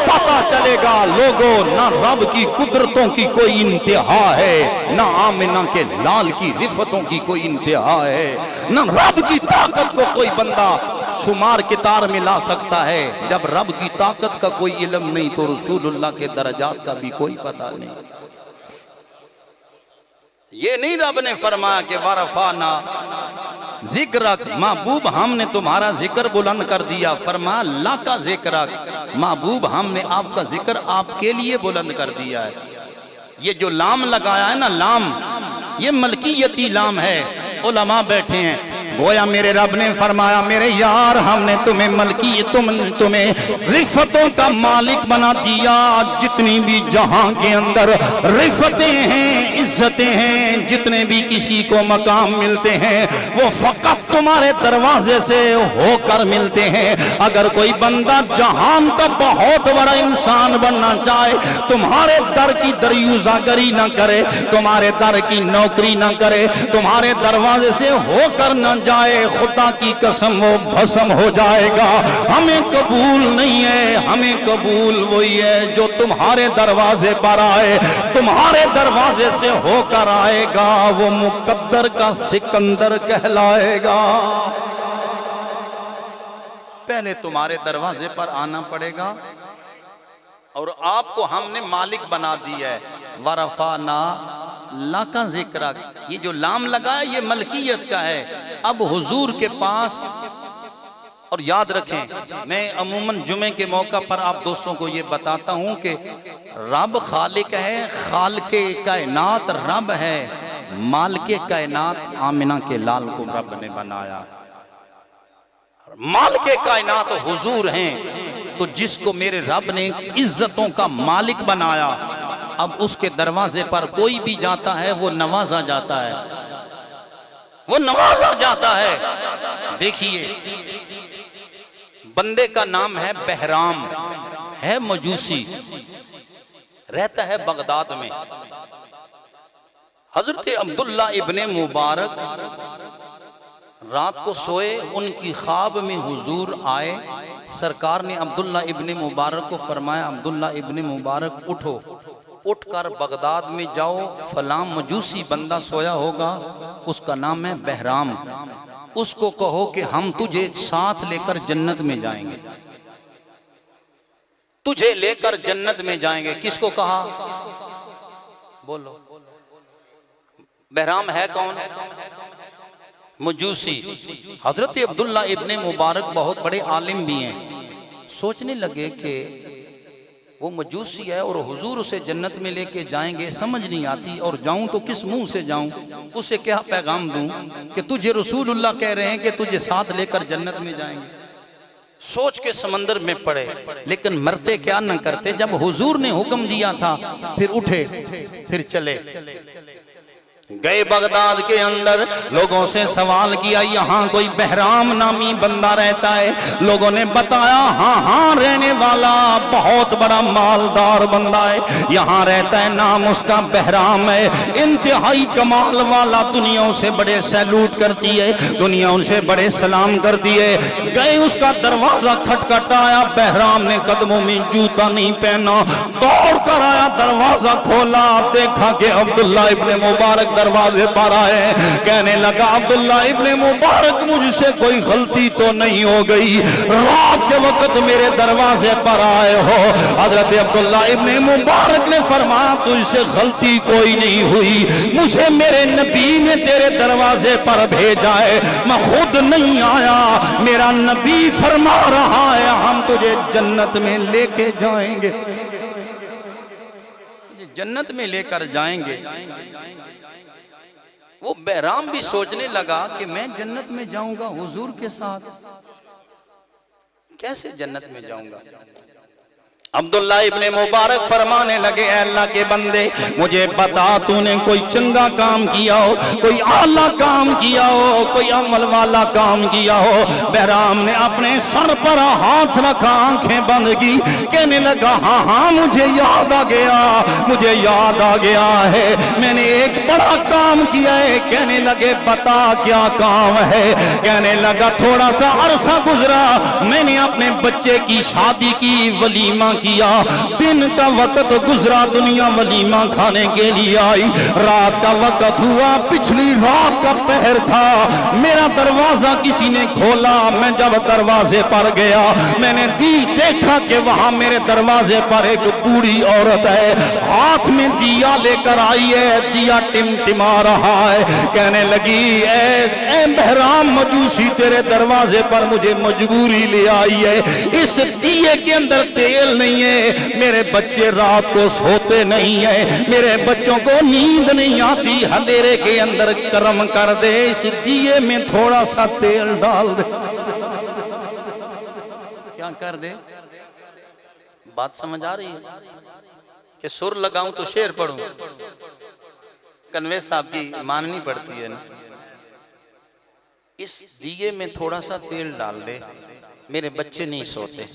پتہ چلے گا لوگوں نہ رب کی قدرتوں کی کوئی انتہا ہے، نہ آمنہ کے لال کی رفتوں کی کوئی انتہا ہے، نہ رب کی طاقت کو کوئی بندہ شمار کے تار میں لا سکتا ہے۔ جب رب کی طاقت کا کوئی علم نہیں تو رسول اللہ کے درجات کا بھی کوئی پتہ نہیں۔ یہ نہیں رب نے فرمایا کہ ورفعنا ذکرک، محبوب ہم نے تمہارا ذکر بلند کر دیا۔ فرمایا لک ذکرک، محبوب ہم نے آپ کا ذکر آپ کے لیے بلند کر دیا ہے۔ یہ جو لام لگایا ہے نا، لام یہ ملکیتی لام ہے۔ علماء بیٹھے ہیں، گویا میرے رب نے فرمایا میرے یار ہم نے تمہیں تمہیں رفتوں کا مالک بنا دیا۔ جتنی بھی جہاں کے اندر رفتیں ہیں، عزتیں ہیں، جتنے بھی کسی کو مقام ملتے ہیں وہ فقط تمہارے دروازے سے ہو کر ملتے ہیں۔ اگر کوئی بندہ جہان کا بہت بڑا انسان بننا چاہے، تمہارے در کی دریوزہ گری نہ کرے، تمہارے در کی نوکری نہ کرے، تمہارے دروازے سے ہو کر نہ جائے، خدا کی قسم وہ بھسم ہو جائے گا۔ ہمیں قبول نہیں ہے، ہمیں قبول وہی ہے جو تمہارے دروازے پر آئے، تمہارے دروازے سے ہو کر آئے گا، وہ مقدر کا سکندر کہلائے گا۔ پہلے تمہارے دروازے پر آنا پڑے گا، اور آپ کو ہم نے مالک بنا دیا ہے۔ ورفعنا لک ذکرک، یہ جو لام لگا ہے یہ ملکیت کا ہے۔ اب حضور کے پاس، اور یاد رکھیں میں عموماً جمعے کے موقع پر آپ دوستوں کو یہ بتاتا ہوں کہ رب خالق ہے، خالق کائنات رب ہے، مالک کائنات آمنہ کے لال کو رب نے بنایا۔ مالک کائنات حضور ہیں، تو جس کو میرے رب نے عزتوں کا مالک بنایا، اب اس کے دروازے پر کوئی بھی جاتا ہے وہ نوازا جاتا ہے، وہ نوازا جاتا ہے۔ دیکھیے بندے کا نام ہے بہرام، ہے مجوسی، رہتا ہے بغداد میں۔ حضرت عبداللہ ابن مبارک رات کو سوئے، ان کی خواب میں حضور آئے، سرکار نے عبداللہ ابن مبارک کو فرمایا عبداللہ ابن مبارک اٹھو، اٹھ کر بغداد میں جاؤ، فلاں مجوسی بندہ سویا ہوگا، اس کا نام ہے بہرام، اس کو کہو کہ ہم تجھے ساتھ لے کر جنت میں جائیں گے، تجھے لے کر جنت میں جائیں گے۔ کس کو کہا؟ بولو، بہرام ہے کون؟ مجوسی۔ حضرت عبداللہ ابن مبارک بہت بڑے عالم بھی ہیں، سوچنے لگے کہ وہ مجوسی ہے اور حضور اسے جنت میں لے کے جائیں گے، سمجھ نہیں آتی، اور جاؤں تو کس منہ سے جاؤں، اسے کیا پیغام دوں کہ تجھے رسول اللہ کہہ رہے ہیں کہ تجھے ساتھ لے کر جنت میں جائیں گے۔ سوچ کے سمندر میں پڑے، لیکن مرتے کیا نہ کرتے، جب حضور نے حکم دیا تھا پھر اٹھے، پھر چلے گئے بغداد کے اندر۔ لوگوں سے سوال کیا یہاں کوئی بہرام نامی بندہ رہتا ہے؟ لوگوں نے بتایا ہاں رہنے والا بہت بڑا مالدار بندہ ہے، یہاں رہتا ہے، نام اس کا بہرام ہے، انتہائی کمال والا، دنیا اسے بڑے سیلوٹ کرتی ہے، دنیا ان سے بڑے سلام کرتی ہے۔ گئے اس کا دروازہ کھٹکھٹایا، بہرام نے قدموں میں جوتا نہیں پہنا، دوڑ کر آیا، دروازہ کھولا، دیکھا کہ عبداللہ ابن مبارک دروازے پر آئے، کہنے لگا عبداللہ ابن مبارک مجھ سے کوئی غلطی تو نہیں ہو گئی، رات کے وقت میرے دروازے پر آئے ہو؟ حضرت عبداللہ ابن مبارک نے فرمایا تجھ سے غلطی کوئی نہیں ہوئی، مجھے میرے نبی نے تیرے دروازے پر بھیجا ہے، میں خود نہیں آیا، میرا نبی فرما رہا ہے ہم تجھے جنت میں لے کے جائیں گے، جنت میں لے کر جائیں گے۔ وہ بہرام بھی سوچنے لگا کہ میں جنت میں جاؤں گا حضور کے ساتھ، کیسے جنت میں جاؤں گا؟ عبداللہ ابن مبارک فرمانے لگے اے اللہ کے بندے مجھے بتا تو نے کوئی چنگا کام کیا ہو، کوئی اعلیٰ کام کیا ہو، کوئی عمل والا کام کیا ہو۔ بہرام نے اپنے سر پر ہاتھ رکھا، آنکھیں بند کی، کہنے لگا ہاں مجھے یاد آ گیا، مجھے یاد آ گیا ہے، میں نے ایک بڑا کام کیا ہے۔ کہنے لگے بتا کیا کام ہے؟ کہنے لگا تھوڑا سا عرصہ گزرا، میں نے اپنے بچے کی شادی کی، ولیمہ کیا، دن کا وقت گزرا، دنیا ولیمہ کھانے کے لیے آئی، رات کا وقت ہوا، پچھلی رات کا پہر تھا، میرا دروازہ کسی نے کھولا، میں جب دروازے پر گیا میں نے دیکھا کہ وہاں میرے دروازے پر ایک بوڑھی عورت ہے، ہاتھ میں دیا لے کر آئی ہے، دیا ٹمٹما رہا ہے، کہنے لگی اے بہرام مجوسی تیرے دروازے پر مجھے مجبوری لے آئی ہے، اس دیے کے اندر تیل نہیں ہے، میرے بچے رات کو سوتے نہیں ہیں، میرے بچوں کو نیند نہیں آتی، اندھیرے کے اندر کرم کر دے، اس دیے میں تھوڑا سا تیل ڈال دے۔ کیا کر دے؟ بات سمجھ آ رہی ہے کہ سر لگاؤں تو شعر پڑھوں؟ کنوے صاحب کی ماننی پڑتی ہے نا، اس دیے میں تھوڑا سا تیل ڈال دے، میرے بچے نہیں سوتے۔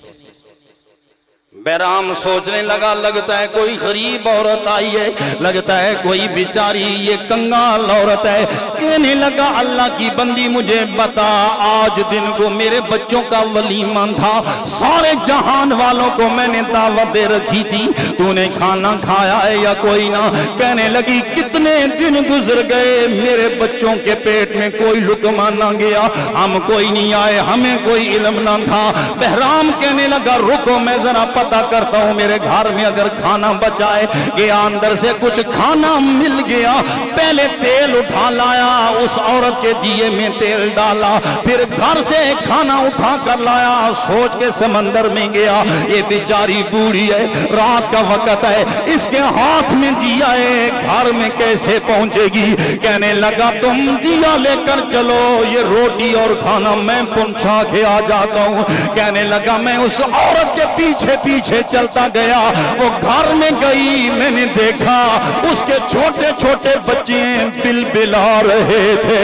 بہرام سوچنے لگا لگتا ہے کوئی غریب عورت آئی ہے، لگتا ہے کوئی بیچاری یہ کنگال عورت ہے، کہنے لگا اللہ کی بندی مجھے بتا آج دن کو میرے بچوں کا ولیمہ تھا، سارے جہان والوں کو میں نے دعوت دے رکھی تھی، تو نے کھانا کھایا ہے یا کوئی نہ؟ کہنے لگی کتنے دن گزر گئے میرے بچوں کے پیٹ میں کوئی لقمہ نہ گیا، ہم کوئی نہیں آئے، ہمیں کوئی علم نہ تھا۔ بہرام کہنے لگا رکو میں ذرا پتہ کرتا ہوں میرے گھر میں اگر کھانا بچائے گیا، اندر سے کچھ کھانا مل گیا، پہلے تیل اٹھا لایا، اس عورت کے دیے میں تیل ڈالا، پھر گھر سے کھانا اٹھا کر لایا، سوچ کے سمندر میں گیا یہ بیچاری بوڑھی ہے، رات کا وقت ہے، اس کے ہاتھ میں دیا ہے، گھر میں کیسے پہنچے گی؟ کہنے لگا تم دیا لے کر چلو، یہ روٹی اور کھانا میں پہنچا کے آ جاتا ہوں۔ کہنے لگا میں اس عورت کے پیچھے پیچھے چلتا گیا، وہ گھر میں گئی، میں نے دیکھا اس کے چھوٹے چھوٹے بچے بل بلا رہے تھے،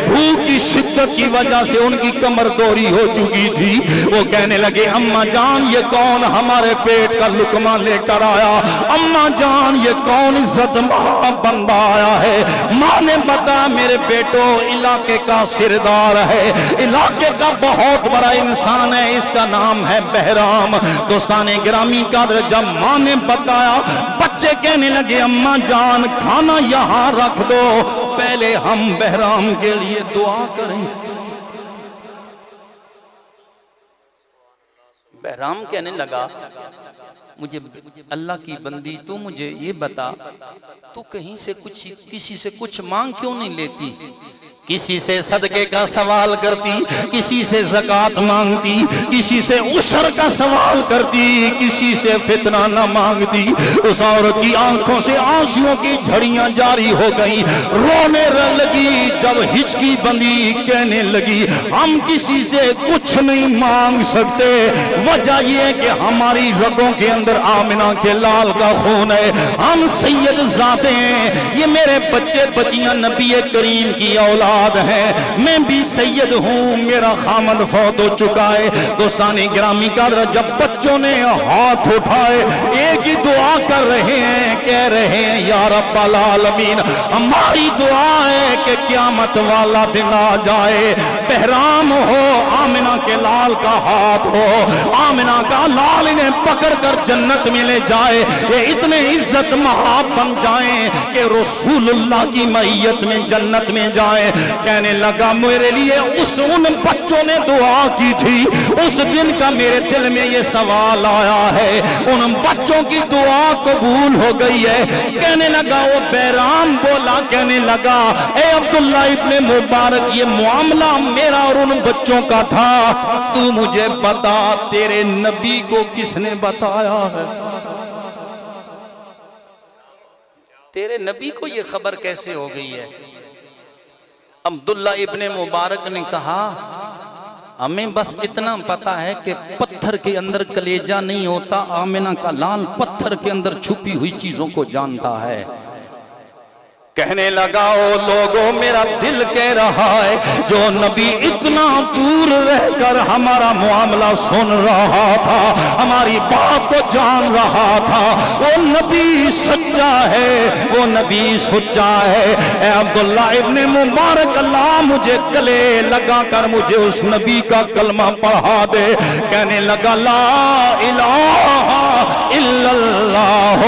بھوک کی شدت کی وجہ سے ان کی کمر دوری ہو چکی تھی۔ وہ کہنے لگے اماں جان یہ کون ہمارے پیٹ کا لقمہ لے کر آیا؟ اماں جان یہ کون عزت ماں بندہ آیا ہے؟ ماں نے بتا میرے بیٹو علاقے کا سردار ہے، علاقے کا بہت بڑا انسان ہے، اس کا نام ہے بہرام۔ دوستان گرامی قدر جب ماں نے بتایا بچے کہنے لگے اماں جان کھانا یہاں رکھ دو، پہلے ہم بہرام کے لیے دعا کریں۔ بہرام کہنے لگا مجھے اللہ کی بندی تو مجھے یہ بتا تو کہیں سے کسی سے کچھ مانگ کیوں نہیں لیتی؟ کسی سے صدقے کا سوال کرتی، کسی سے زکوٰۃ مانگتی، کسی سے عشر کا سوال کرتی، کسی سے فتنہ نہ مانگتی۔ اس عورت کی آنکھوں سے آنسوؤں کی جھڑیاں جاری ہو گئی، رونے لگی، جب ہچکی بندی کہنے لگی ہم کسی سے کچھ نہیں مانگ سکتے، وجہ یہ ہے کہ ہماری رگوں کے اندر آمنہ کے لال کا خون ہے، ہم سید ذاتیں ہیں، یہ میرے بچے بچیاں نبی کریم کی اولاد ہے، میں بھی سید ہوں، میرا خامد فوت ہو چکا ہے۔ دوستان گرامی قدر، جب بچوں نے ہاتھ اٹھائے ایک ہی دعا کر رہے ہیں، کہہ رہے ہیں یا رب العالمین ہماری دعا ہے کہ قیامت والا دن آ جائے، بہرام ہو، آمنہ کے لال کا ہاتھ ہو، آمنہ کا لال انہیں پکڑ کر جنت میں لے جائے، یہ اتنے عزت مآب بن جائیں کہ رسول اللہ کی معیت میں جنت میں جائیں۔ کہنے لگا میرے لیے ان بچوں نے دعا کی تھی، اس دن کا میرے دل میں یہ سوال آیا ہے، ان بچوں کی دعا قبول ہو گئی ہے۔ کہنے لگا وہ بہرام بولا، کہنے لگا اے عبداللہ ابن مبارک یہ معاملہ میرا اور ان بچوں کا تھا، تو مجھے بتا تیرے نبی کو کس نے بتایا ہے؟ تیرے نبی کو یہ خبر کیسے ہو گئی ہے؟ عبداللہ ابن مبارک نے کہا ہمیں بس اتنا پتا ہے کہ پتھر کے اندر کلیجہ نہیں ہوتا، آمنہ کا لال پتھر کے اندر چھپی ہوئی چیزوں کو جانتا ہے۔ کہنے لگا او لوگوں میرا دل کہہ رہا ہے جو نبی اتنا دور رہ کر ہمارا معاملہ سن رہا تھا، ہماری بات کو جان رہا تھا، وہ نبی سچا ہے، وہ نبی سچا ہے۔ اے عبداللہ ابن مبارک اللہ مجھے گلے لگا کر مجھے اس نبی کا کلمہ پڑھا دے۔ کہنے لگا لا الہ الا اللہ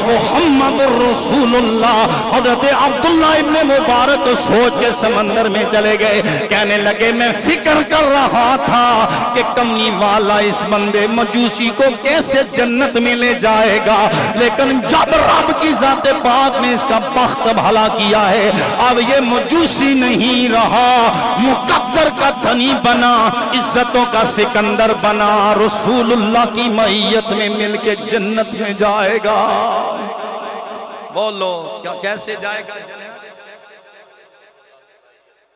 محمد رسول اللہ۔ حضرت عبداللہ ابن مبارک سوچ کے سمندر میں چلے گئے، کہنے لگے میں فکر کر رہا تھا کہ کمنی والا اس بندے مجوسی کو کیسے جنت میں لے جائے گا، لیکن جب رب کی ذات پاک نے اس کا بخت بھلا کیا ہے، اب یہ مجوسی نہیں رہا، مقدر کا دھنی بنا، عزتوں کا سکندر بنا، رسول اللہ کی معیت میں مل کے جنت میں جائے گا۔ بولو کیا کیسے جائے گا؟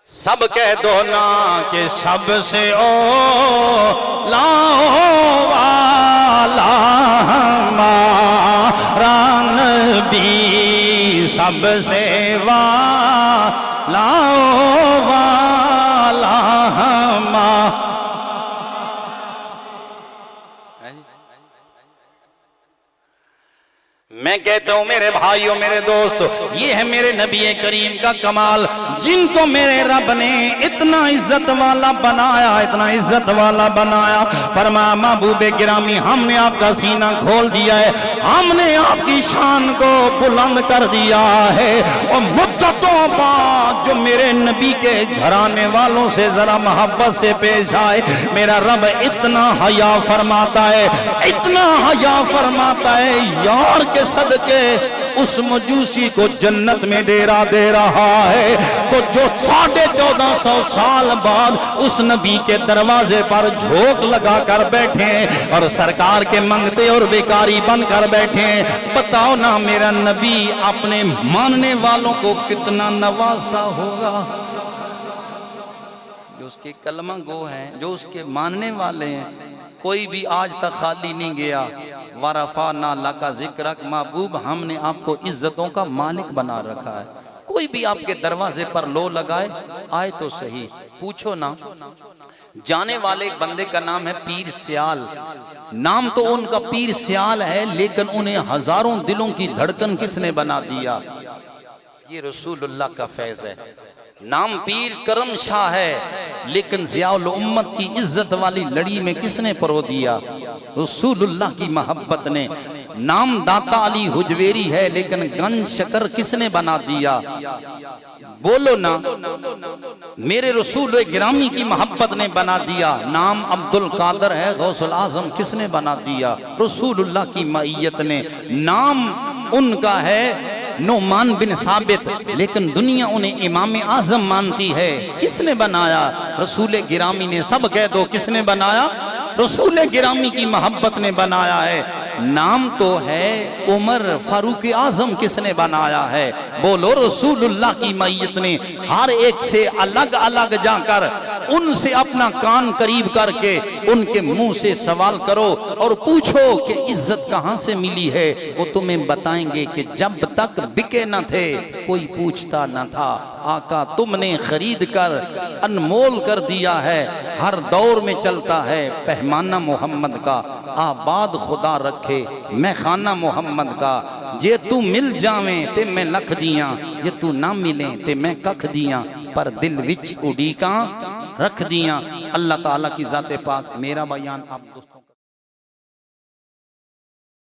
سب کہہ دو نا کہ سب سے اولا والا ہمارا نبی، سب سے والا ہمارا۔ میں کہتا ہوں میرے بھائیوں میرے دوست، یہ ہے میرے نبی کریم کا کمال، جن کو میرے رب نے اتنا عزت والا بنایا، اتنا عزت والا بنایا۔ فرمایا محبوب گرامی ہم نے آپ کا سینہ کھول دیا ہے، ہم نے آپ کی شان کو بلند کر دیا ہے، اور مدتوں بعد جو میرے نبی کے گھرانے والوں سے ذرا محبت سے پیش آئے، میرا رب اتنا حیا فرماتا ہے، اتنا حیا فرماتا ہے، یار کے صدقے اس مجوسی کو جنت میں ڈیرا دے رہا ہے، تو جو 1450 سال بعد اس نبی کے دروازے پر جھوک لگا کر بیٹھے اور سرکار کے منگتے اور بیکاری بن کر بیٹھے، بتاؤ نا میرا نبی اپنے ماننے والوں کو کتنا نوازتا ہوگا۔ جو اس کے کلمہ گو ہیں، جو اس کے ماننے والے ہیں، کوئی بھی آج تک خالی نہیں گیا۔ وَرَفَعْنَا لَكَ ذِكْرَكَ، محبوب ہم نے آپ کو عزتوں کا مالک بنا رکھا ہے، کوئی بھی آپ کے دروازے پر لو لگائے آئے تو صحیح، پوچھو نا۔ جانے والے ایک بندے کا نام ہے پیر سیال، نام تو ان کا پیر سیال ہے، لیکن انہیں ہزاروں دلوں کی دھڑکن کس نے بنا دیا؟ یہ رسول اللہ کا فیض ہے۔ نام پیر کرم شاہ ہے، لیکن ضیاء الامت کی عزت والی لڑی میں کس نے پرو دیا؟ رسول اللہ کی محبت نے۔ نام داتا علی حجویری ہے، لیکن گنج شکر کس نے بنا دیا؟ بولو نا، میرے رسول گرامی کی محبت نے بنا دیا۔ نام عبد القادر ہے، غوث العظم کس نے بنا دیا؟ رسول اللہ کی معیت نے۔ نام ان کا ہے نعمان بن ثابت، لیکن دنیا انہیں امام اعظم مانتی ہے۔ کس نے بنایا؟ رسول گرامی نے۔ سب کہہ دو کس نے بنایا؟ رسول گرامی کی محبت نے بنایا ہے۔ نام تو ہے عمر فاروق اعظم، کس نے بنایا ہے؟ بولو رسول اللہ کی میت نے۔ ہر ایک سے الگ الگ جا کر ان سے اپنا کان قریب کر کے ان کے منہ سے سوال کرو اور پوچھو کہ عزت کہاں سے ملی ہے۔ وہ تمہیں بتائیں گے کہ جب تک بکے نہ تھے کوئی پوچھتا نہ تھا، آقا تم نے خرید کر انمول کر دیا ہے۔ ہر دور میں چلتا ہے پیمانہ محمد کا، آباد خدا رکھے میں خانہ محمد کا۔ جے تو مل جاویں تے میں لکھ دیاں، جے تو نہ ملیں تے میں ککھ دیاں، پر دل وچ اڈیکاں رکھ دیاں۔ اللہ تعالیٰ کی ذات پاک میرا بیان آپ دوست